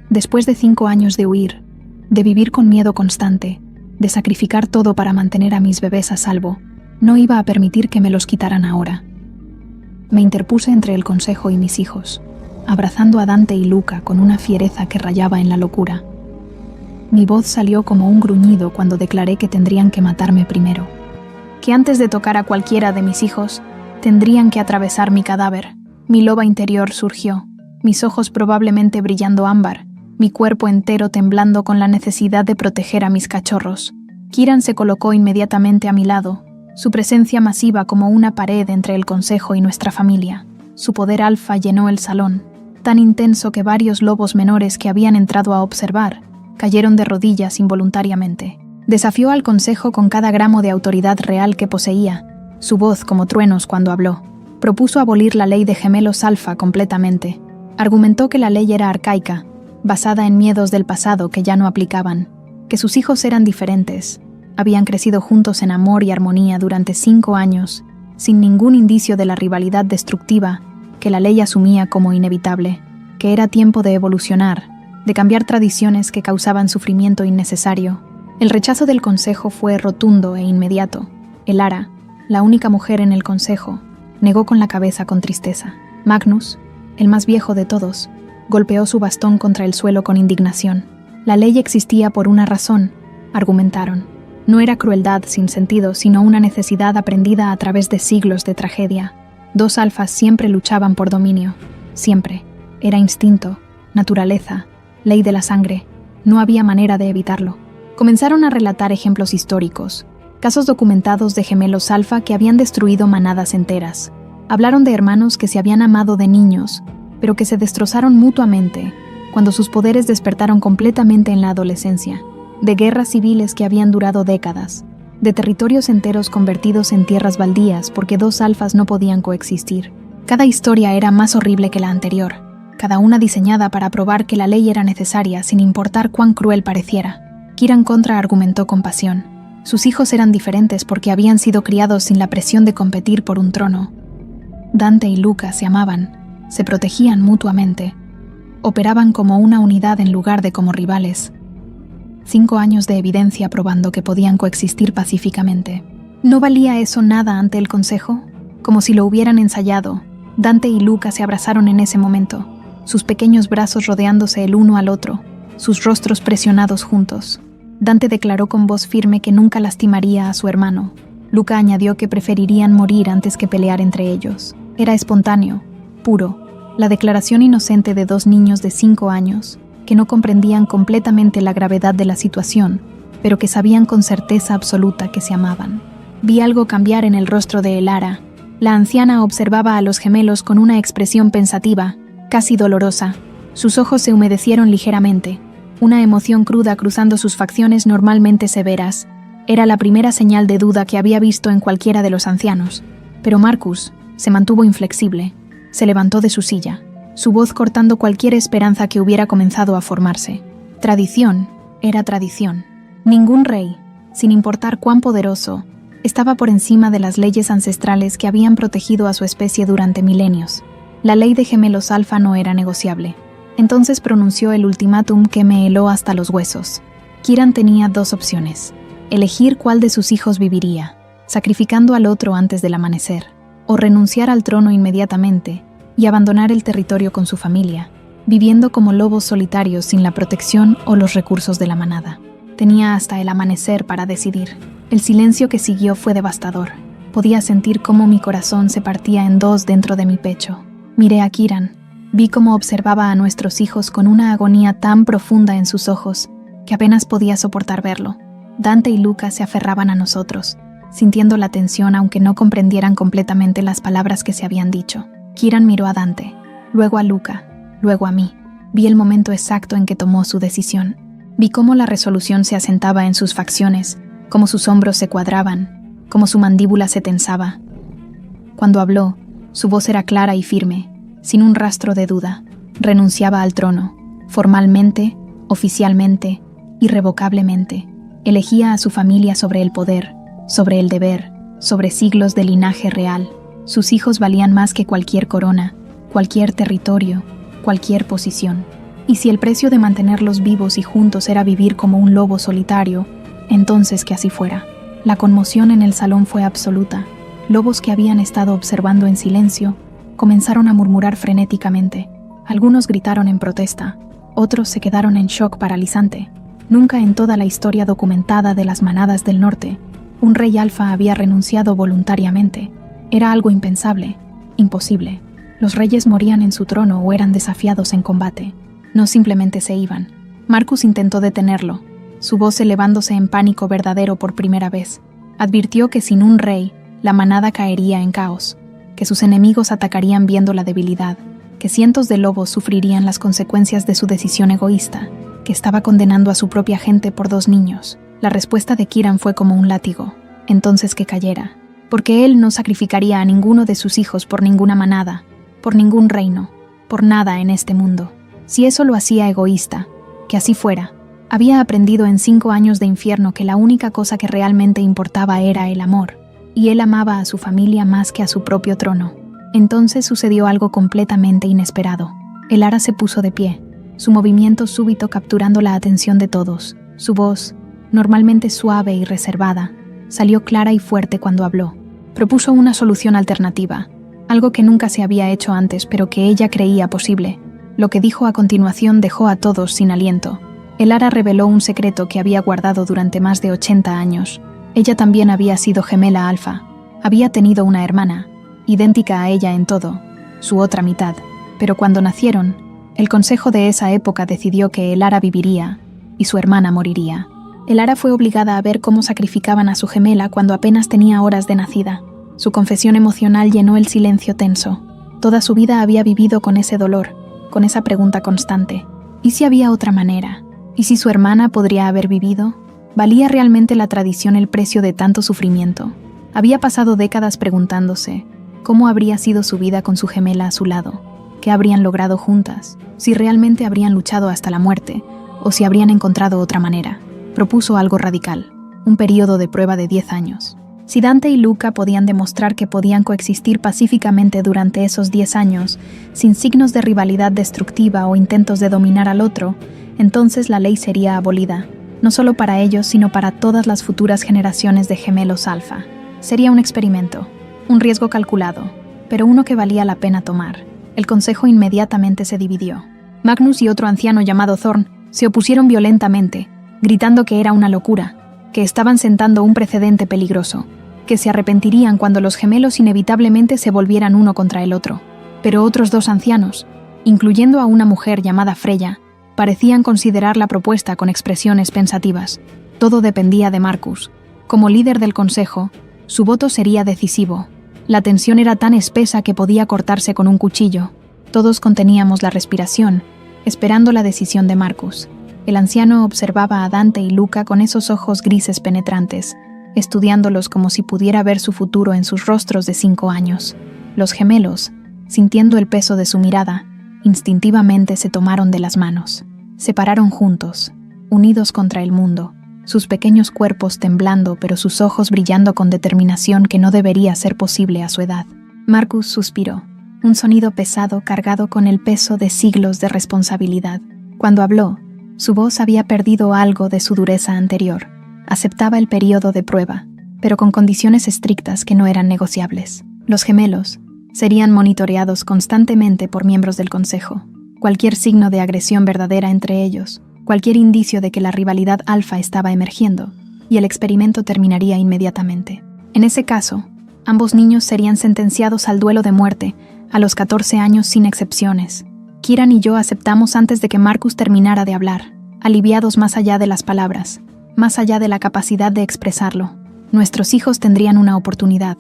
Después de 5 años de huir, de vivir con miedo constante, de sacrificar todo para mantener a mis bebés a salvo, no iba a permitir que me los quitaran ahora. Me interpuse entre el consejo y mis hijos, abrazando a Dante y Luca con una fiereza que rayaba en la locura. Mi voz salió como un gruñido cuando declaré que tendrían que matarme primero. Que antes de tocar a cualquiera de mis hijos, tendrían que atravesar mi cadáver. Mi loba interior surgió, mis ojos probablemente brillando ámbar, mi cuerpo entero temblando con la necesidad de proteger a mis cachorros. Kiran se colocó inmediatamente a mi lado, su presencia masiva como una pared entre el consejo y nuestra familia. Su poder alfa llenó el salón, tan intenso que varios lobos menores que habían entrado a observar cayeron de rodillas involuntariamente. Desafió al consejo con cada gramo de autoridad real que poseía, su voz como truenos cuando habló. Propuso abolir la ley de gemelos alfa completamente. Argumentó que la ley era arcaica, basada en miedos del pasado que ya no aplicaban, que sus hijos eran diferentes. Habían crecido juntos en amor y armonía durante 5 años, sin ningún indicio de la rivalidad destructiva que la ley asumía como inevitable, que era tiempo de evolucionar, de cambiar tradiciones que causaban sufrimiento innecesario. El rechazo del consejo fue rotundo e inmediato. Elara, la única mujer en el consejo, negó con la cabeza con tristeza. Magnus, el más viejo de todos, golpeó su bastón contra el suelo con indignación. La ley existía por una razón, argumentaron. No era crueldad sin sentido, sino una necesidad aprendida a través de siglos de tragedia. 2 alfas siempre luchaban por dominio. Siempre. Era instinto, naturaleza, ley de la sangre. No había manera de evitarlo. Comenzaron a relatar ejemplos históricos, casos documentados de gemelos alfa que habían destruido manadas enteras. Hablaron de hermanos que se habían amado de niños, pero que se destrozaron mutuamente cuando sus poderes despertaron completamente en la adolescencia. De guerras civiles que habían durado décadas, de territorios enteros convertidos en tierras baldías porque 2 alfas no podían coexistir. Cada historia era más horrible que la anterior, cada una diseñada para probar que la ley era necesaria sin importar cuán cruel pareciera. Kieran contraargumentó con pasión. Sus hijos eran diferentes porque habían sido criados sin la presión de competir por un trono. Dante y Luca se amaban, se protegían mutuamente, operaban como una unidad en lugar de como rivales. 5 años de evidencia probando que podían coexistir pacíficamente. ¿No valía eso nada ante el consejo? Como si lo hubieran ensayado, Dante y Luca se abrazaron en ese momento, sus pequeños brazos rodeándose el uno al otro, sus rostros presionados juntos. Dante declaró con voz firme que nunca lastimaría a su hermano. Luca añadió que preferirían morir antes que pelear entre ellos. Era espontáneo, puro, la declaración inocente de 2 niños de 5 años, que no comprendían completamente la gravedad de la situación, pero que sabían con certeza absoluta que se amaban. Vi algo cambiar en el rostro de Elara. La anciana observaba a los gemelos con una expresión pensativa, casi dolorosa. Sus ojos se humedecieron ligeramente, una emoción cruda cruzando sus facciones normalmente severas. Era la primera señal de duda que había visto en cualquiera de los ancianos. Pero Marcus se mantuvo inflexible. Se levantó de su silla, su voz cortando cualquier esperanza que hubiera comenzado a formarse. Tradición era tradición. Ningún rey, sin importar cuán poderoso, estaba por encima de las leyes ancestrales que habían protegido a su especie durante milenios. La ley de gemelos alfa no era negociable. Entonces pronunció el ultimátum que me heló hasta los huesos. Kieran tenía 2 opciones: elegir cuál de sus hijos viviría, sacrificando al otro antes del amanecer, o renunciar al trono inmediatamente y abandonar el territorio con su familia, viviendo como lobos solitarios sin la protección o los recursos de la manada. Tenía hasta el amanecer para decidir. El silencio que siguió fue devastador. Podía sentir cómo mi corazón se partía en 2 dentro de mi pecho. Miré a Kieran. Vi cómo observaba a nuestros hijos con una agonía tan profunda en sus ojos que apenas podía soportar verlo. Dante y Luca se aferraban a nosotros, sintiendo la tensión aunque no comprendieran completamente las palabras que se habían dicho. Kieran miró a Dante, luego a Luca, luego a mí. Vi el momento exacto en que tomó su decisión. Vi cómo la resolución se asentaba en sus facciones, cómo sus hombros se cuadraban, cómo su mandíbula se tensaba. Cuando habló, su voz era clara y firme, sin un rastro de duda. Renunciaba al trono, formalmente, oficialmente, irrevocablemente. Elegía a su familia sobre el poder, sobre el deber, sobre siglos de linaje real. Sus hijos valían más que cualquier corona, cualquier territorio, cualquier posición. Y si el precio de mantenerlos vivos y juntos era vivir como un lobo solitario, entonces que así fuera. La conmoción en el salón fue absoluta. Lobos que habían estado observando en silencio comenzaron a murmurar frenéticamente. Algunos gritaron en protesta, otros se quedaron en shock paralizante. Nunca en toda la historia documentada de las manadas del norte, un rey alfa había renunciado voluntariamente. Era algo impensable, imposible. Los reyes morían en su trono o eran desafiados en combate. No simplemente se iban. Marcus intentó detenerlo, su voz elevándose en pánico verdadero por primera vez. Advirtió que sin un rey, la manada caería en caos, que sus enemigos atacarían viendo la debilidad, que cientos de lobos sufrirían las consecuencias de su decisión egoísta, que estaba condenando a su propia gente por 2 niños. La respuesta de Kieran fue como un látigo. Entonces que cayera, porque él no sacrificaría a ninguno de sus hijos por ninguna manada, por ningún reino, por nada en este mundo. Si eso lo hacía egoísta, que así fuera. Había aprendido en 5 años de infierno que la única cosa que realmente importaba era el amor, y él amaba a su familia más que a su propio trono. Entonces sucedió algo completamente inesperado. Elara se puso de pie, su movimiento súbito capturando la atención de todos. Su voz, normalmente suave y reservada, salió clara y fuerte cuando habló. Propuso una solución alternativa, algo que nunca se había hecho antes pero que ella creía posible. Lo que dijo a continuación dejó a todos sin aliento. Elara reveló un secreto que había guardado durante más de 80 años. Ella también había sido gemela alfa. Había tenido una hermana, idéntica a ella en todo, su otra mitad. Pero cuando nacieron, el consejo de esa época decidió que Elara viviría y su hermana moriría. Elara fue obligada a ver cómo sacrificaban a su gemela cuando apenas tenía horas de nacida. Su confesión emocional llenó el silencio tenso. Toda su vida había vivido con ese dolor, con esa pregunta constante. ¿Y si había otra manera? ¿Y si su hermana podría haber vivido? ¿Valía realmente la tradición el precio de tanto sufrimiento? Había pasado décadas preguntándose cómo habría sido su vida con su gemela a su lado, qué habrían logrado juntas, si realmente habrían luchado hasta la muerte o si habrían encontrado otra manera. propuso algo radical, un periodo de prueba de 10 años. Si Dante y Luca podían demostrar que podían coexistir pacíficamente durante esos 10 años, sin signos de rivalidad destructiva o intentos de dominar al otro, entonces la ley sería abolida, no solo para ellos, sino para todas las futuras generaciones de gemelos alfa. Sería un experimento, un riesgo calculado, pero uno que valía la pena tomar. El consejo inmediatamente se dividió. Magnus y otro anciano llamado Thorn se opusieron violentamente, gritando que era una locura, que estaban sentando un precedente peligroso, que se arrepentirían cuando los gemelos inevitablemente se volvieran uno contra el otro. Pero otros dos ancianos, incluyendo a una mujer llamada Freya, parecían considerar la propuesta con expresiones pensativas. Todo dependía de Marcus. Como líder del consejo, su voto sería decisivo. La tensión era tan espesa que podía cortarse con un cuchillo. Todos conteníamos la respiración, esperando la decisión de Marcus. El anciano observaba a Dante y Luca con esos ojos grises penetrantes, estudiándolos como si pudiera ver su futuro en sus rostros de 5 años. Los gemelos, sintiendo el peso de su mirada, instintivamente se tomaron de las manos. Se pararon juntos, unidos contra el mundo, sus pequeños cuerpos temblando pero sus ojos brillando con determinación que no debería ser posible a su edad. Marcus suspiró, un sonido pesado cargado con el peso de siglos de responsabilidad. Cuando habló, su voz había perdido algo de su dureza anterior. Aceptaba el periodo de prueba, pero con condiciones estrictas que no eran negociables. Los gemelos serían monitoreados constantemente por miembros del consejo. Cualquier signo de agresión verdadera entre ellos, cualquier indicio de que la rivalidad alfa estaba emergiendo, y el experimento terminaría inmediatamente. En ese caso, ambos niños serían sentenciados al duelo de muerte a los 14 años sin excepciones. Kieran y yo aceptamos antes de que Marcus terminara de hablar, aliviados más allá de las palabras, más allá de la capacidad de expresarlo. Nuestros hijos tendrían una oportunidad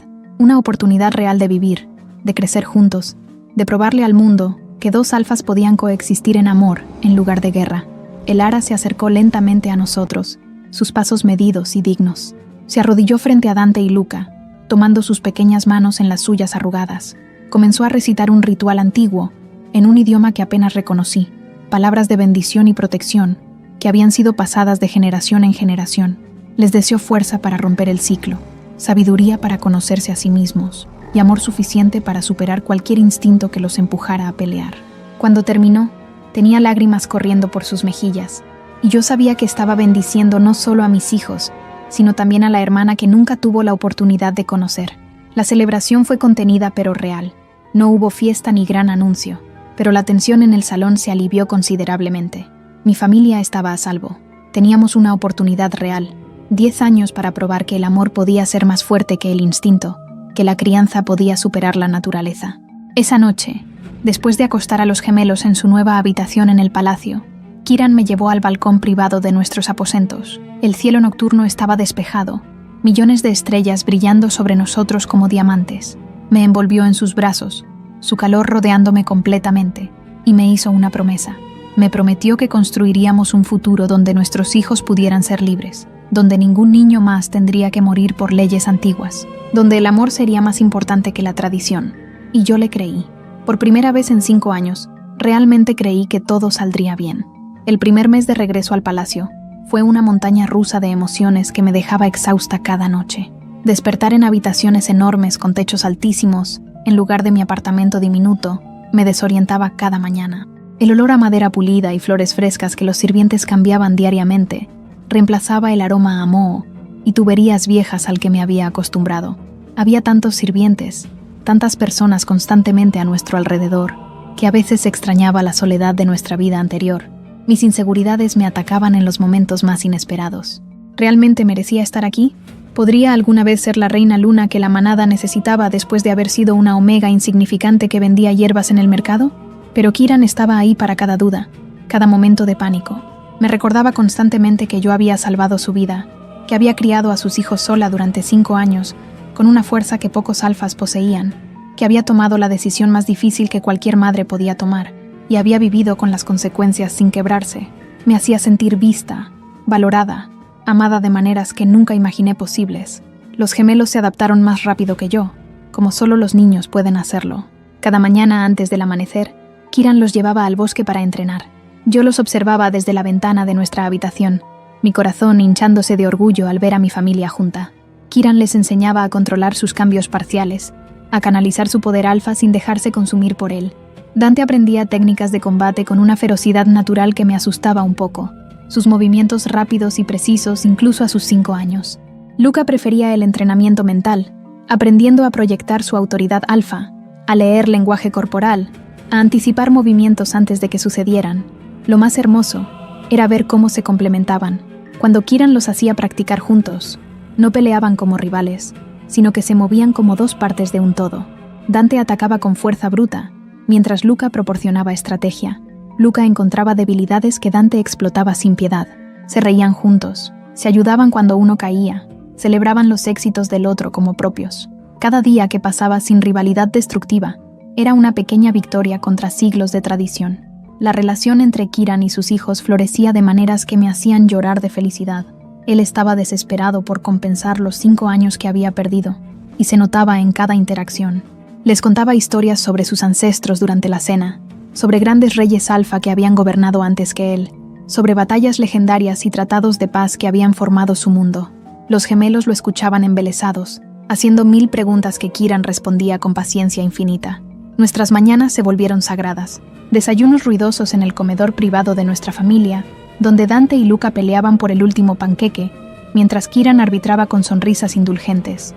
real de vivir, de crecer juntos, de probarle al mundo que dos alfas podían coexistir en amor en lugar de guerra. El ara se acercó lentamente a nosotros, sus pasos medidos y dignos. Se arrodilló frente a Dante y Luca, tomando sus pequeñas manos en las suyas arrugadas. Comenzó a recitar un ritual antiguo, en un idioma que apenas reconocí, palabras de bendición y protección, que habían sido pasadas de generación en generación. Les deseó fuerza para romper el ciclo, sabiduría para conocerse a sí mismos, y amor suficiente para superar cualquier instinto que los empujara a pelear. Cuando terminó, tenía lágrimas corriendo por sus mejillas, y yo sabía que estaba bendiciendo no solo a mis hijos, sino también a la hermana que nunca tuvo la oportunidad de conocer. La celebración fue contenida pero real. No hubo fiesta ni gran anuncio, pero la tensión en el salón se alivió considerablemente. Mi familia estaba a salvo. Teníamos una oportunidad real, 10 años para probar que el amor podía ser más fuerte que el instinto, que la crianza podía superar la naturaleza. Esa noche, después de acostar a los gemelos en su nueva habitación en el palacio, Kieran me llevó al balcón privado de nuestros aposentos. El cielo nocturno estaba despejado, millones de estrellas brillando sobre nosotros como diamantes. Me envolvió en sus brazos, su calor rodeándome completamente, y me hizo una promesa. Me prometió que construiríamos un futuro donde nuestros hijos pudieran ser libres, donde ningún niño más tendría que morir por leyes antiguas, donde el amor sería más importante que la tradición. Y yo le creí. Por primera vez en 5 años, realmente creí que todo saldría bien. El primer mes de regreso al palacio fue una montaña rusa de emociones que me dejaba exhausta cada noche. Despertar en habitaciones enormes con techos altísimos, en lugar de mi apartamento diminuto, me desorientaba cada mañana. El olor a madera pulida y flores frescas que los sirvientes cambiaban diariamente reemplazaba el aroma a moho y tuberías viejas al que me había acostumbrado. Había tantos sirvientes, tantas personas constantemente a nuestro alrededor, que a veces extrañaba la soledad de nuestra vida anterior. Mis inseguridades me atacaban en los momentos más inesperados. ¿Realmente merecía estar aquí? ¿Podría alguna vez ser la reina luna que la manada necesitaba después de haber sido una omega insignificante que vendía hierbas en el mercado? Pero Kieran estaba ahí para cada duda, cada momento de pánico. Me recordaba constantemente que yo había salvado su vida, que había criado a sus hijos sola durante 5 años, con una fuerza que pocos alfas poseían, que había tomado la decisión más difícil que cualquier madre podía tomar, y había vivido con las consecuencias sin quebrarse. Me hacía sentir vista, valorada, amada de maneras que nunca imaginé posibles. Los gemelos se adaptaron más rápido que yo, como solo los niños pueden hacerlo. Cada mañana antes del amanecer, Kieran los llevaba al bosque para entrenar. Yo los observaba desde la ventana de nuestra habitación, mi corazón hinchándose de orgullo al ver a mi familia junta. Kiran les enseñaba a controlar sus cambios parciales, a canalizar su poder alfa sin dejarse consumir por él. Dante aprendía técnicas de combate con una ferocidad natural que me asustaba un poco, sus movimientos rápidos y precisos incluso a sus 5 años. Luca prefería el entrenamiento mental, aprendiendo a proyectar su autoridad alfa, a leer lenguaje corporal, a anticipar movimientos antes de que sucedieran. Lo más hermoso era ver cómo se complementaban. Cuando Kiran los hacía practicar juntos, no peleaban como rivales, sino que se movían como dos partes de un todo. Dante atacaba con fuerza bruta, mientras Luca proporcionaba estrategia. Luca encontraba debilidades que Dante explotaba sin piedad. Se reían juntos, se ayudaban cuando uno caía, celebraban los éxitos del otro como propios. Cada día que pasaba sin rivalidad destructiva era una pequeña victoria contra siglos de tradición. La relación entre Kiran y sus hijos florecía de maneras que me hacían llorar de felicidad. Él estaba desesperado por compensar los 5 años que había perdido, y se notaba en cada interacción. Les contaba historias sobre sus ancestros durante la cena, sobre grandes reyes alfa que habían gobernado antes que él, sobre batallas legendarias y tratados de paz que habían formado su mundo. Los gemelos lo escuchaban embelesados, haciendo 1000 preguntas que Kiran respondía con paciencia infinita. Nuestras mañanas se volvieron sagradas. Desayunos ruidosos en el comedor privado de nuestra familia, donde Dante y Luca peleaban por el último panqueque, mientras Kiran arbitraba con sonrisas indulgentes.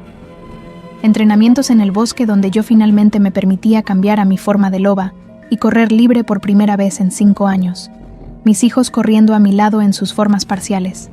Entrenamientos en el bosque donde yo finalmente me permitía cambiar a mi forma de loba y correr libre por primera vez en 5 años. Mis hijos corriendo a mi lado en sus formas parciales.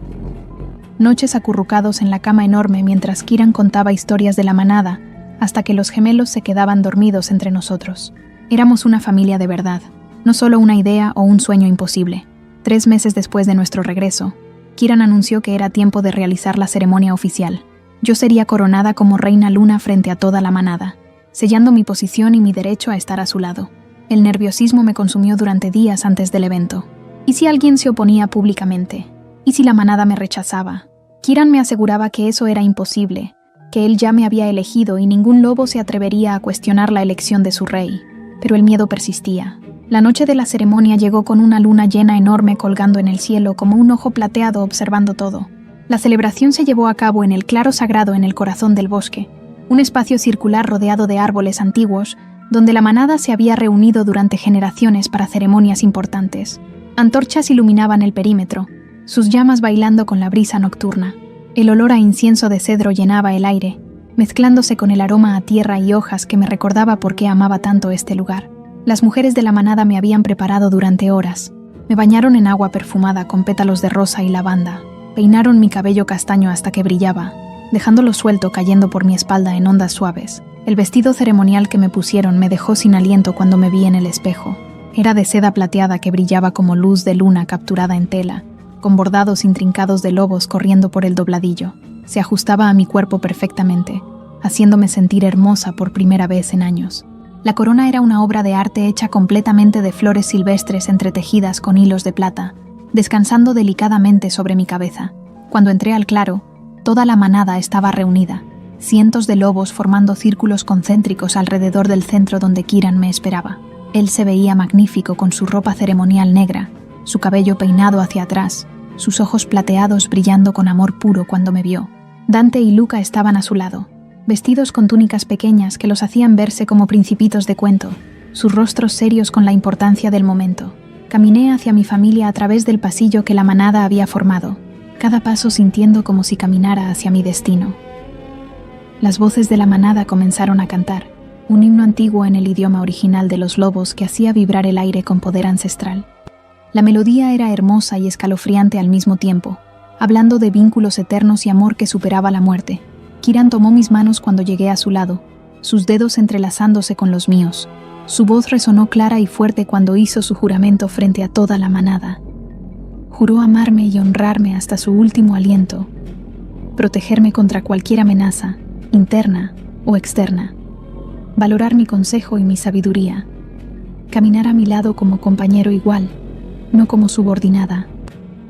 Noches acurrucados en la cama enorme mientras Kiran contaba historias de la manada, hasta que los gemelos se quedaban dormidos entre nosotros. Éramos una familia de verdad, no solo una idea o un sueño imposible. 3 meses después de nuestro regreso, Kiran anunció que era tiempo de realizar la ceremonia oficial. Yo sería coronada como reina luna frente a toda la manada, sellando mi posición y mi derecho a estar a su lado. El nerviosismo me consumió durante días antes del evento. ¿Y si alguien se oponía públicamente? ¿Y si la manada me rechazaba? Kiran me aseguraba que eso era imposible, que él ya me había elegido y ningún lobo se atrevería a cuestionar la elección de su rey. Pero el miedo persistía. La noche de la ceremonia llegó con una luna llena enorme colgando en el cielo como un ojo plateado observando todo. La celebración se llevó a cabo en el claro sagrado en el corazón del bosque, un espacio circular rodeado de árboles antiguos, donde la manada se había reunido durante generaciones para ceremonias importantes. Antorchas iluminaban el perímetro, sus llamas bailando con la brisa nocturna. El olor a incienso de cedro llenaba el aire, mezclándose con el aroma a tierra y hojas que me recordaba por qué amaba tanto este lugar. Las mujeres de la manada me habían preparado durante horas. Me bañaron en agua perfumada con pétalos de rosa y lavanda. Peinaron mi cabello castaño hasta que brillaba, dejándolo suelto cayendo por mi espalda en ondas suaves. El vestido ceremonial que me pusieron me dejó sin aliento cuando me vi en el espejo. Era de seda plateada que brillaba como luz de luna capturada en tela, con bordados intrincados de lobos corriendo por el dobladillo. Se ajustaba a mi cuerpo perfectamente, haciéndome sentir hermosa por primera vez en años. La corona era una obra de arte hecha completamente de flores silvestres entretejidas con hilos de plata, descansando delicadamente sobre mi cabeza. Cuando entré al claro, toda la manada estaba reunida, cientos de lobos formando círculos concéntricos alrededor del centro donde Kiran me esperaba. Él se veía magnífico con su ropa ceremonial negra, su cabello peinado hacia atrás, sus ojos plateados brillando con amor puro cuando me vio. Dante y Luca estaban a su lado, vestidos con túnicas pequeñas que los hacían verse como principitos de cuento, sus rostros serios con la importancia del momento. Caminé hacia mi familia a través del pasillo que la manada había formado, cada paso sintiendo como si caminara hacia mi destino. Las voces de la manada comenzaron a cantar, un himno antiguo en el idioma original de los lobos que hacía vibrar el aire con poder ancestral. La melodía era hermosa y escalofriante al mismo tiempo, hablando de vínculos eternos y amor que superaba la muerte. Kiran tomó mis manos cuando llegué a su lado, sus dedos entrelazándose con los míos. Su voz resonó clara y fuerte cuando hizo su juramento frente a toda la manada. Juró amarme y honrarme hasta su último aliento, protegerme contra cualquier amenaza, interna o externa, valorar mi consejo y mi sabiduría, caminar a mi lado como compañero igual, no como subordinada.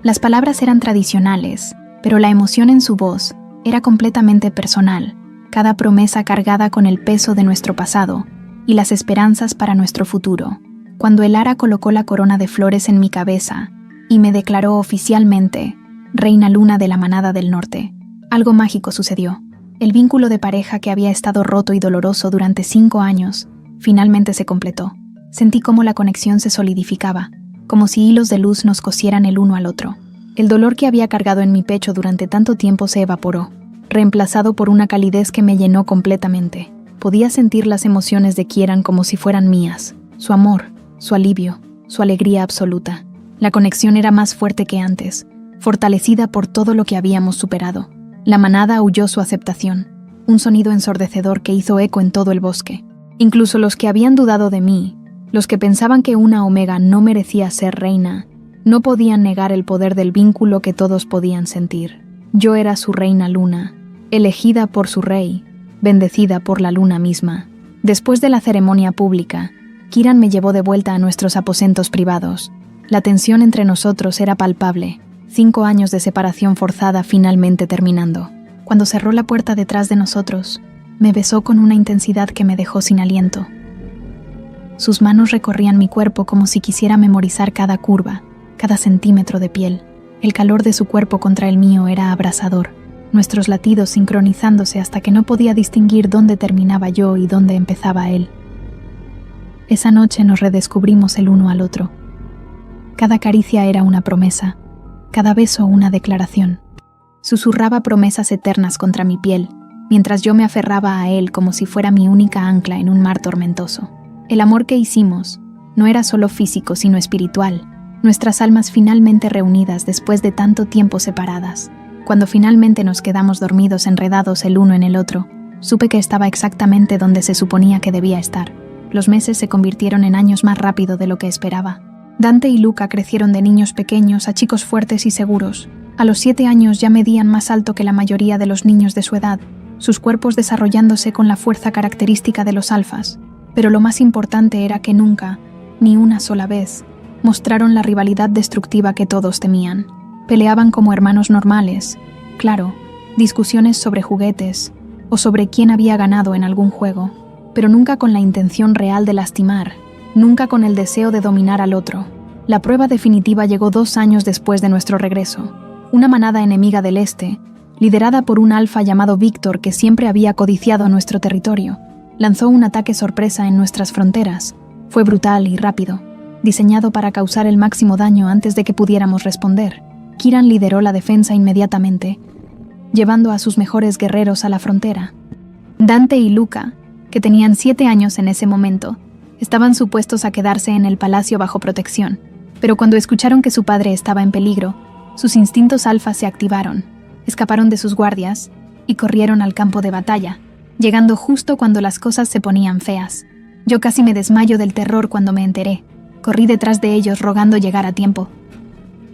Las palabras eran tradicionales, pero la emoción en su voz era completamente personal, cada promesa cargada con el peso de nuestro pasado y las esperanzas para nuestro futuro. Cuando el ara colocó la corona de flores en mi cabeza y me declaró oficialmente reina luna de la manada del norte. Algo mágico sucedió. El vínculo de pareja que había estado roto y doloroso durante 5 años, finalmente se completó. Sentí cómo la conexión se solidificaba, como si hilos de luz nos cosieran el uno al otro. El dolor que había cargado en mi pecho durante tanto tiempo se evaporó, reemplazado por una calidez que me llenó completamente. Podía sentir las emociones de Kieran como si fueran mías, su amor, su alivio, su alegría absoluta. La conexión era más fuerte que antes, fortalecida por todo lo que habíamos superado. La manada aulló su aceptación, un sonido ensordecedor que hizo eco en todo el bosque. Incluso los que habían dudado de mí, los que pensaban que una Omega no merecía ser reina, no podían negar el poder del vínculo que todos podían sentir. Yo era su reina luna, elegida por su rey, bendecida por la luna misma. Después de la ceremonia pública, Kieran me llevó de vuelta a nuestros aposentos privados. La tensión entre nosotros era palpable, 5 años de separación forzada finalmente terminando. Cuando cerró la puerta detrás de nosotros, me besó con una intensidad que me dejó sin aliento. Sus manos recorrían mi cuerpo como si quisiera memorizar cada curva, cada centímetro de piel. El calor de su cuerpo contra el mío era abrasador, nuestros latidos sincronizándose hasta que no podía distinguir dónde terminaba yo y dónde empezaba él. Esa noche nos redescubrimos el uno al otro. Cada caricia era una promesa, cada beso una declaración. Susurraba promesas eternas contra mi piel, mientras yo me aferraba a él como si fuera mi única ancla en un mar tormentoso. El amor que hicimos no era solo físico, sino espiritual, nuestras almas finalmente reunidas después de tanto tiempo separadas. Cuando finalmente nos quedamos dormidos enredados el uno en el otro, supe que estaba exactamente donde se suponía que debía estar. Los meses se convirtieron en años más rápido de lo que esperaba. Dante y Luca crecieron de niños pequeños a chicos fuertes y seguros. A los 7 años ya medían más alto que la mayoría de los niños de su edad, sus cuerpos desarrollándose con la fuerza característica de los alfas. Pero lo más importante era que nunca, ni una sola vez, mostraron la rivalidad destructiva que todos temían. Peleaban como hermanos normales, claro, discusiones sobre juguetes o sobre quién había ganado en algún juego, pero nunca con la intención real de lastimar, nunca con el deseo de dominar al otro. La prueba definitiva llegó 2 años después de nuestro regreso. Una manada enemiga del este, liderada por un alfa llamado Víctor que siempre había codiciado nuestro territorio, lanzó un ataque sorpresa en nuestras fronteras. Fue brutal y rápido, diseñado para causar el máximo daño antes de que pudiéramos responder. Kieran lideró la defensa inmediatamente, llevando a sus mejores guerreros a la frontera. Dante y Luca, que tenían 7 años en ese momento, estaban supuestos a quedarse en el palacio bajo protección, pero cuando escucharon que su padre estaba en peligro, sus instintos alfas se activaron, escaparon de sus guardias y corrieron al campo de batalla, llegando justo cuando las cosas se ponían feas. Yo casi me desmayo del terror cuando me enteré. Corrí detrás de ellos rogando llegar a tiempo.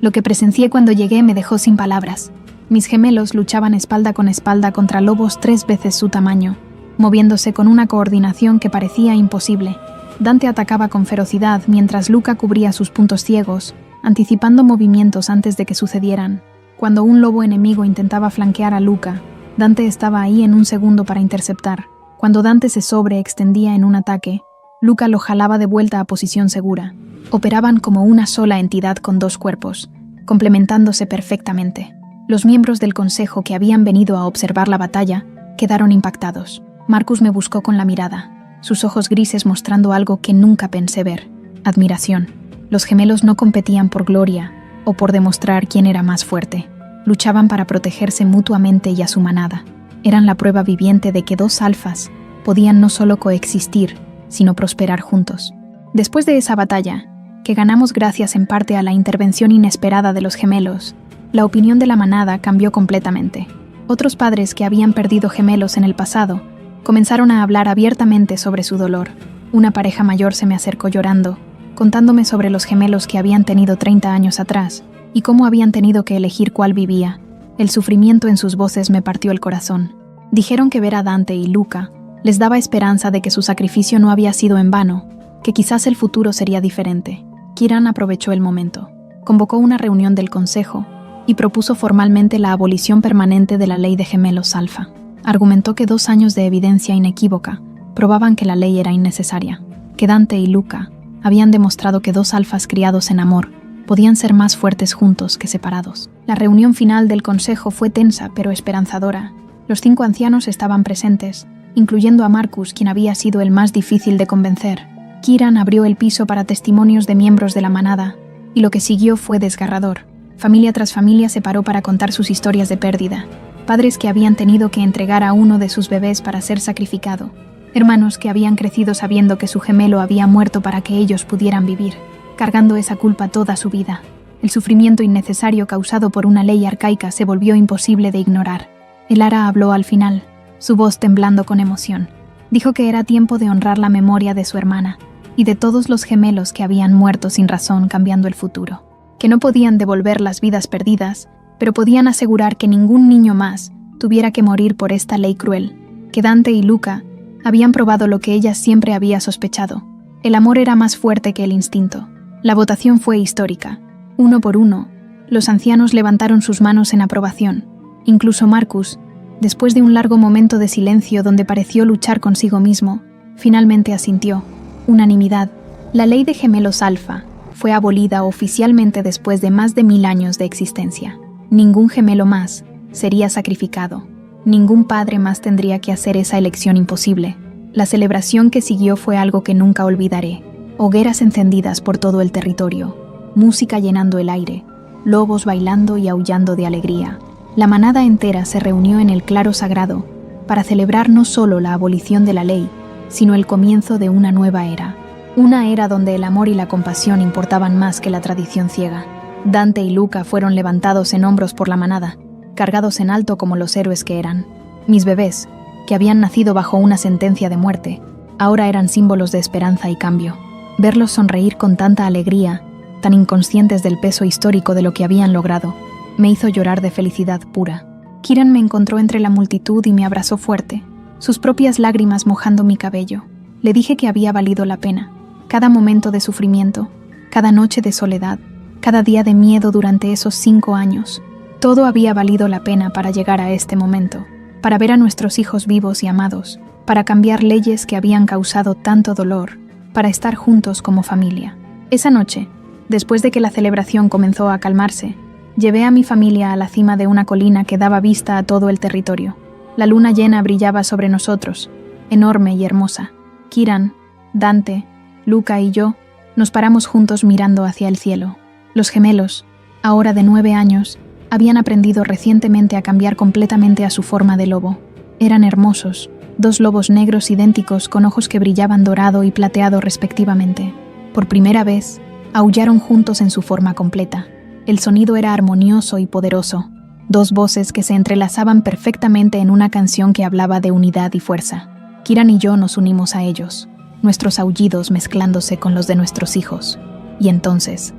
Lo que presencié cuando llegué me dejó sin palabras. Mis gemelos luchaban espalda con espalda contra lobos 3 veces su tamaño, moviéndose con una coordinación que parecía imposible. Dante atacaba con ferocidad mientras Luca cubría sus puntos ciegos, anticipando movimientos antes de que sucedieran. Cuando un lobo enemigo intentaba flanquear a Luca, Dante estaba ahí en un segundo para interceptar. Cuando Dante se sobreextendía en un ataque, Luca lo jalaba de vuelta a posición segura. Operaban como una sola entidad con 2 cuerpos, complementándose perfectamente. Los miembros del consejo que habían venido a observar la batalla quedaron impactados. Marcus me buscó con la mirada, sus ojos grises mostrando algo que nunca pensé ver: admiración. Los gemelos no competían por gloria o por demostrar quién era más fuerte. Luchaban para protegerse mutuamente y a su manada. Eran la prueba viviente de que 2 alfas podían no solo coexistir, sino prosperar juntos. Después de esa batalla, que ganamos gracias en parte a la intervención inesperada de los gemelos, la opinión de la manada cambió completamente. Otros padres que habían perdido gemelos en el pasado comenzaron a hablar abiertamente sobre su dolor. Una pareja mayor se me acercó llorando, contándome sobre los gemelos que habían tenido 30 años atrás y cómo habían tenido que elegir cuál vivía. El sufrimiento en sus voces me partió el corazón. Dijeron que ver a Dante y Luca les daba esperanza de que su sacrificio no había sido en vano, que quizás el futuro sería diferente. Kieran aprovechó el momento, convocó una reunión del consejo y propuso formalmente la abolición permanente de la ley de gemelos alfa. Argumentó que 2 años de evidencia inequívoca probaban que la ley era innecesaria, que Dante y Luca habían demostrado que 2 alfas criados en amor Podían ser más fuertes juntos que separados. La reunión final del consejo fue tensa pero esperanzadora. Los 5 ancianos estaban presentes, incluyendo a Marcus, quien había sido el más difícil de convencer. Kieran abrió el piso para testimonios de miembros de la manada, y lo que siguió fue desgarrador. Familia tras familia se paró para contar sus historias de pérdida. Padres que habían tenido que entregar a uno de sus bebés para ser sacrificado. Hermanos que habían crecido sabiendo que su gemelo había muerto para que ellos pudieran vivir, cargando esa culpa toda su vida. El sufrimiento innecesario causado por una ley arcaica se volvió imposible de ignorar. Elara habló al final, su voz temblando con emoción. Dijo que era tiempo de honrar la memoria de su hermana y de todos los gemelos que habían muerto sin razón cambiando el futuro. Que no podían devolver las vidas perdidas, pero podían asegurar que ningún niño más tuviera que morir por esta ley cruel. Que Dante y Luca habían probado lo que ella siempre había sospechado. El amor era más fuerte que el instinto. La votación fue histórica. Uno por uno, los ancianos levantaron sus manos en aprobación. Incluso Marcus, después de un largo momento de silencio donde pareció luchar consigo mismo, finalmente asintió. Unanimidad. La ley de gemelos alfa fue abolida oficialmente después de más de 1000 años de existencia. Ningún gemelo más sería sacrificado. Ningún padre más tendría que hacer esa elección imposible. La celebración que siguió fue algo que nunca olvidaré. Hogueras encendidas por todo el territorio, música llenando el aire, lobos bailando y aullando de alegría. La manada entera se reunió en el claro sagrado para celebrar no solo la abolición de la ley, sino el comienzo de una nueva era. Una era donde el amor y la compasión importaban más que la tradición ciega. Dante y Luca fueron levantados en hombros por la manada, cargados en alto como los héroes que eran. Mis bebés, que habían nacido bajo una sentencia de muerte, ahora eran símbolos de esperanza y cambio. Verlos sonreír con tanta alegría, tan inconscientes del peso histórico de lo que habían logrado, me hizo llorar de felicidad pura. Kieran me encontró entre la multitud y me abrazó fuerte, sus propias lágrimas mojando mi cabello. Le dije que había valido la pena. Cada momento de sufrimiento, cada noche de soledad, cada día de miedo durante esos 5 años. Todo había valido la pena para llegar a este momento, para ver a nuestros hijos vivos y amados, para cambiar leyes que habían causado tanto dolor, para estar juntos como familia. Esa noche, después de que la celebración comenzó a calmarse, llevé a mi familia a la cima de una colina que daba vista a todo el territorio. La luna llena brillaba sobre nosotros, enorme y hermosa. Kieran, Dante, Luca y yo nos paramos juntos mirando hacia el cielo. Los gemelos, ahora de 9 años, habían aprendido recientemente a cambiar completamente a su forma de lobo. Eran hermosos, 2 lobos negros idénticos con ojos que brillaban dorado y plateado respectivamente. Por primera vez, aullaron juntos en su forma completa. El sonido era armonioso y poderoso, 2 voces que se entrelazaban perfectamente en una canción que hablaba de unidad y fuerza. Kieran y yo nos unimos a ellos, nuestros aullidos mezclándose con los de nuestros hijos. Y entonces,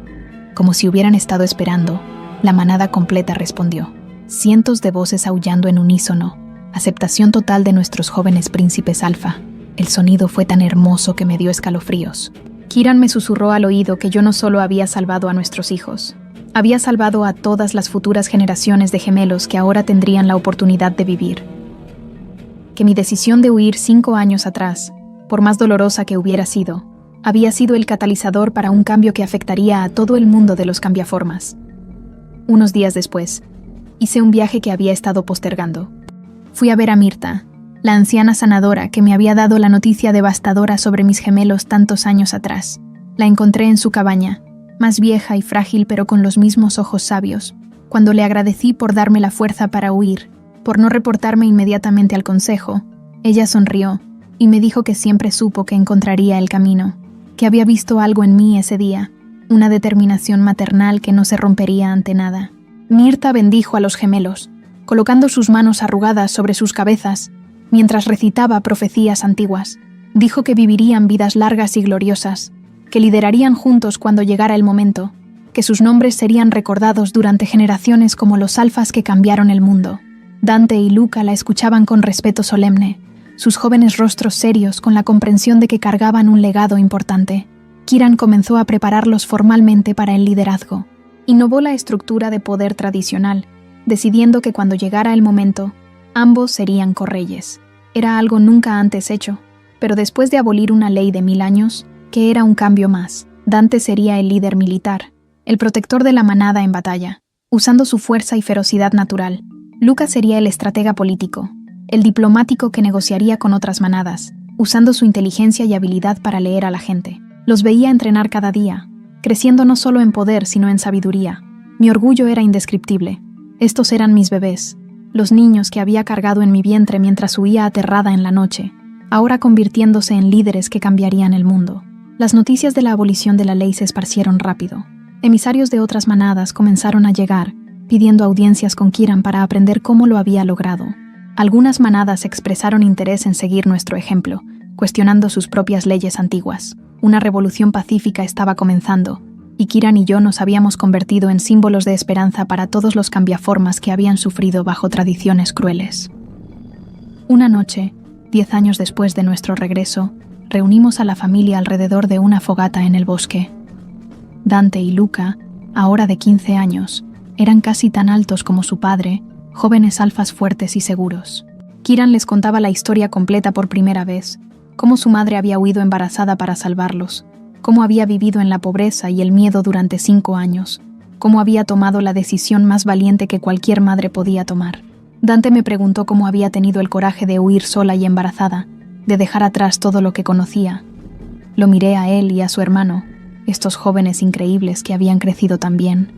como si hubieran estado esperando, la manada completa respondió. Cientos de voces aullando en unísono, aceptación total de nuestros jóvenes príncipes alfa. El sonido fue tan hermoso que me dio escalofríos. Kieran me susurró al oído que yo no solo había salvado a nuestros hijos, había salvado a todas las futuras generaciones de gemelos que ahora tendrían la oportunidad de vivir. Que mi decisión de huir 5 años atrás, por más dolorosa que hubiera sido, había sido el catalizador para un cambio que afectaría a todo el mundo de los cambiaformas. Unos días después, hice un viaje que había estado postergando. Fui a ver a Mirta, la anciana sanadora que me había dado la noticia devastadora sobre mis gemelos tantos años atrás. La encontré en su cabaña, más vieja y frágil pero con los mismos ojos sabios. Cuando le agradecí por darme la fuerza para huir, por no reportarme inmediatamente al consejo, ella sonrió y me dijo que siempre supo que encontraría el camino, que había visto algo en mí ese día, una determinación maternal que no se rompería ante nada. Mirta bendijo a los gemelos, colocando sus manos arrugadas sobre sus cabezas, mientras recitaba profecías antiguas. Dijo que vivirían vidas largas y gloriosas, que liderarían juntos cuando llegara el momento, que sus nombres serían recordados durante generaciones como los alfas que cambiaron el mundo. Dante y Luca la escuchaban con respeto solemne, sus jóvenes rostros serios con la comprensión de que cargaban un legado importante. Kieran comenzó a prepararlos formalmente para el liderazgo. Innovó la estructura de poder tradicional, decidiendo que cuando llegara el momento, ambos serían correyes. Era algo nunca antes hecho, pero después de abolir una ley de 1000 años, que era un cambio más. Dante sería el líder militar, el protector de la manada en batalla. Usando su fuerza y ferocidad natural, Luca sería el estratega político, el diplomático que negociaría con otras manadas, usando su inteligencia y habilidad para leer a la gente. Los veía entrenar cada día, creciendo no solo en poder sino en sabiduría. Mi orgullo era indescriptible. Estos eran mis bebés, los niños que había cargado en mi vientre mientras huía aterrada en la noche, ahora convirtiéndose en líderes que cambiarían el mundo. Las noticias de la abolición de la ley se esparcieron rápido. Emisarios de otras manadas comenzaron a llegar, pidiendo audiencias con Kiran para aprender cómo lo había logrado. Algunas manadas expresaron interés en seguir nuestro ejemplo, cuestionando sus propias leyes antiguas. Una revolución pacífica estaba comenzando, y Kiran y yo nos habíamos convertido en símbolos de esperanza para todos los cambiaformas que habían sufrido bajo tradiciones crueles. Una noche, 10 años después de nuestro regreso, reunimos a la familia alrededor de una fogata en el bosque. Dante y Luca, ahora de 15 años, eran casi tan altos como su padre, jóvenes alfas fuertes y seguros. Kiran les contaba la historia completa por primera vez, cómo su madre había huido embarazada para salvarlos, cómo había vivido en la pobreza y el miedo durante 5 años, cómo había tomado la decisión más valiente que cualquier madre podía tomar. Dante me preguntó cómo había tenido el coraje de huir sola y embarazada, de dejar atrás todo lo que conocía. Lo miré a él y a su hermano, estos jóvenes increíbles que habían crecido tan bien,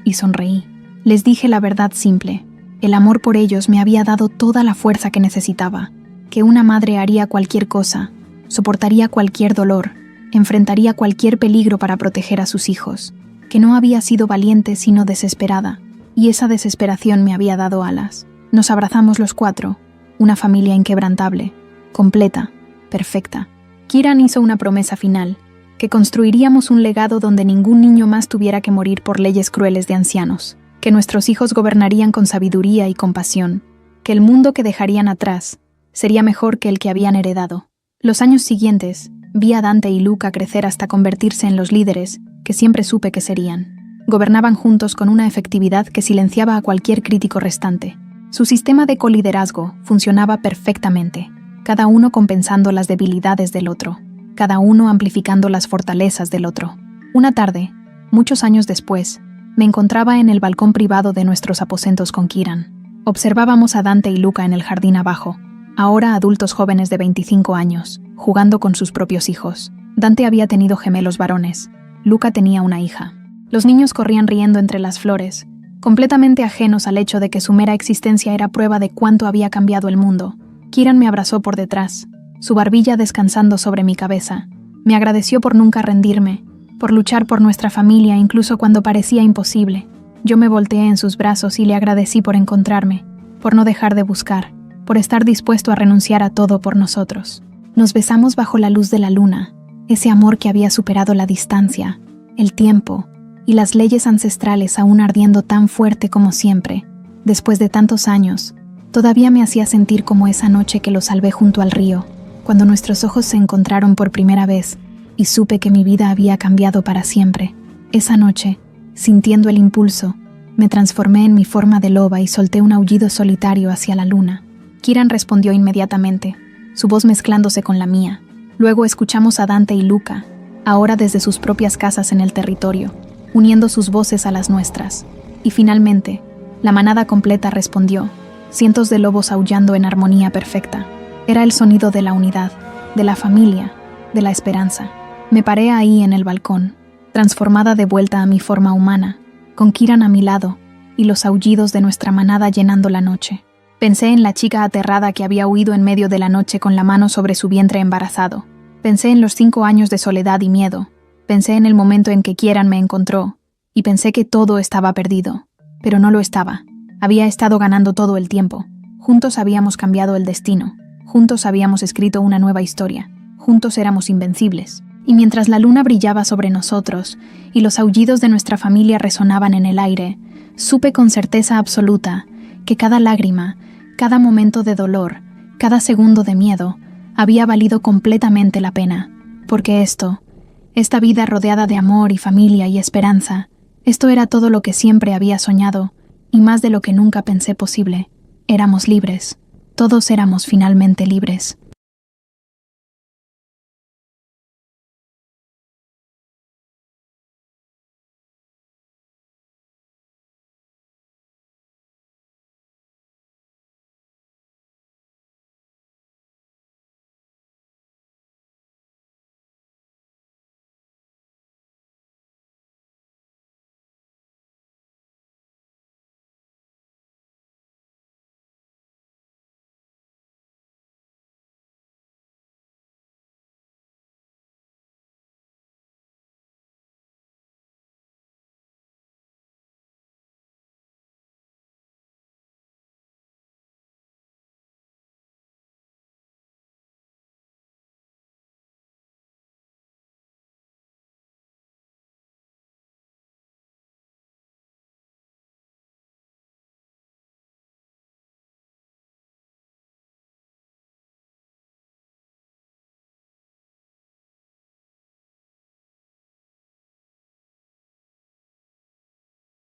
y sonreí. Les dije la verdad simple. El amor por ellos me había dado toda la fuerza que necesitaba, que una madre haría cualquier cosa, soportaría cualquier dolor, enfrentaría cualquier peligro para proteger a sus hijos, que no había sido valiente sino desesperada, y esa desesperación me había dado alas. Nos abrazamos los 4, una familia inquebrantable, completa, perfecta. Kiran hizo una promesa final, que construiríamos un legado donde ningún niño más tuviera que morir por leyes crueles de ancianos, que nuestros hijos gobernarían con sabiduría y compasión, que el mundo que dejarían atrás sería mejor que el que habían heredado. Los años siguientes, vi a Dante y Luca crecer hasta convertirse en los líderes que siempre supe que serían. Gobernaban juntos con una efectividad que silenciaba a cualquier crítico restante. Su sistema de coliderazgo funcionaba perfectamente, cada uno compensando las debilidades del otro, cada uno amplificando las fortalezas del otro. Una tarde, muchos años después, me encontraba en el balcón privado de nuestros aposentos con Kiran. Observábamos a Dante y Luca en el jardín abajo, ahora adultos jóvenes de 25 años, jugando con sus propios hijos. Dante había tenido gemelos varones, Luca tenía una hija. Los niños corrían riendo entre las flores, completamente ajenos al hecho de que su mera existencia era prueba de cuánto había cambiado el mundo. Kiran me abrazó por detrás, su barbilla descansando sobre mi cabeza. Me agradeció por nunca rendirme, por luchar por nuestra familia incluso cuando parecía imposible. Yo me volteé en sus brazos y le agradecí por encontrarme, por no dejar de buscar, por estar dispuesto a renunciar a todo por nosotros. Nos besamos bajo la luz de la luna, ese amor que había superado la distancia, el tiempo y las leyes ancestrales aún ardiendo tan fuerte como siempre. Después de tantos años, todavía me hacía sentir como esa noche que lo salvé junto al río, cuando nuestros ojos se encontraron por primera vez y supe que mi vida había cambiado para siempre. Esa noche, sintiendo el impulso, me transformé en mi forma de loba y solté un aullido solitario hacia la luna. Kiran respondió inmediatamente, su voz mezclándose con la mía. Luego escuchamos a Dante y Luca, ahora desde sus propias casas en el territorio, uniendo sus voces a las nuestras. Y finalmente, la manada completa respondió, cientos de lobos aullando en armonía perfecta. Era el sonido de la unidad, de la familia, de la esperanza. Me paré ahí en el balcón, transformada de vuelta a mi forma humana, con Kiran a mi lado y los aullidos de nuestra manada llenando la noche. Pensé en la chica aterrada que había huido en medio de la noche con la mano sobre su vientre embarazado. Pensé en los 5 años de soledad y miedo. Pensé en el momento en que Kiran me encontró, y pensé que todo estaba perdido. Pero no lo estaba. Había estado ganando todo el tiempo. Juntos habíamos cambiado el destino. Juntos habíamos escrito una nueva historia. Juntos éramos invencibles. Y mientras la luna brillaba sobre nosotros y los aullidos de nuestra familia resonaban en el aire, supe con certeza absoluta que cada lágrima, cada momento de dolor, cada segundo de miedo, había valido completamente la pena. Porque esta vida rodeada de amor y familia y esperanza, esto era todo lo que siempre había soñado, y más de lo que nunca pensé posible. Éramos libres. Todos éramos finalmente libres.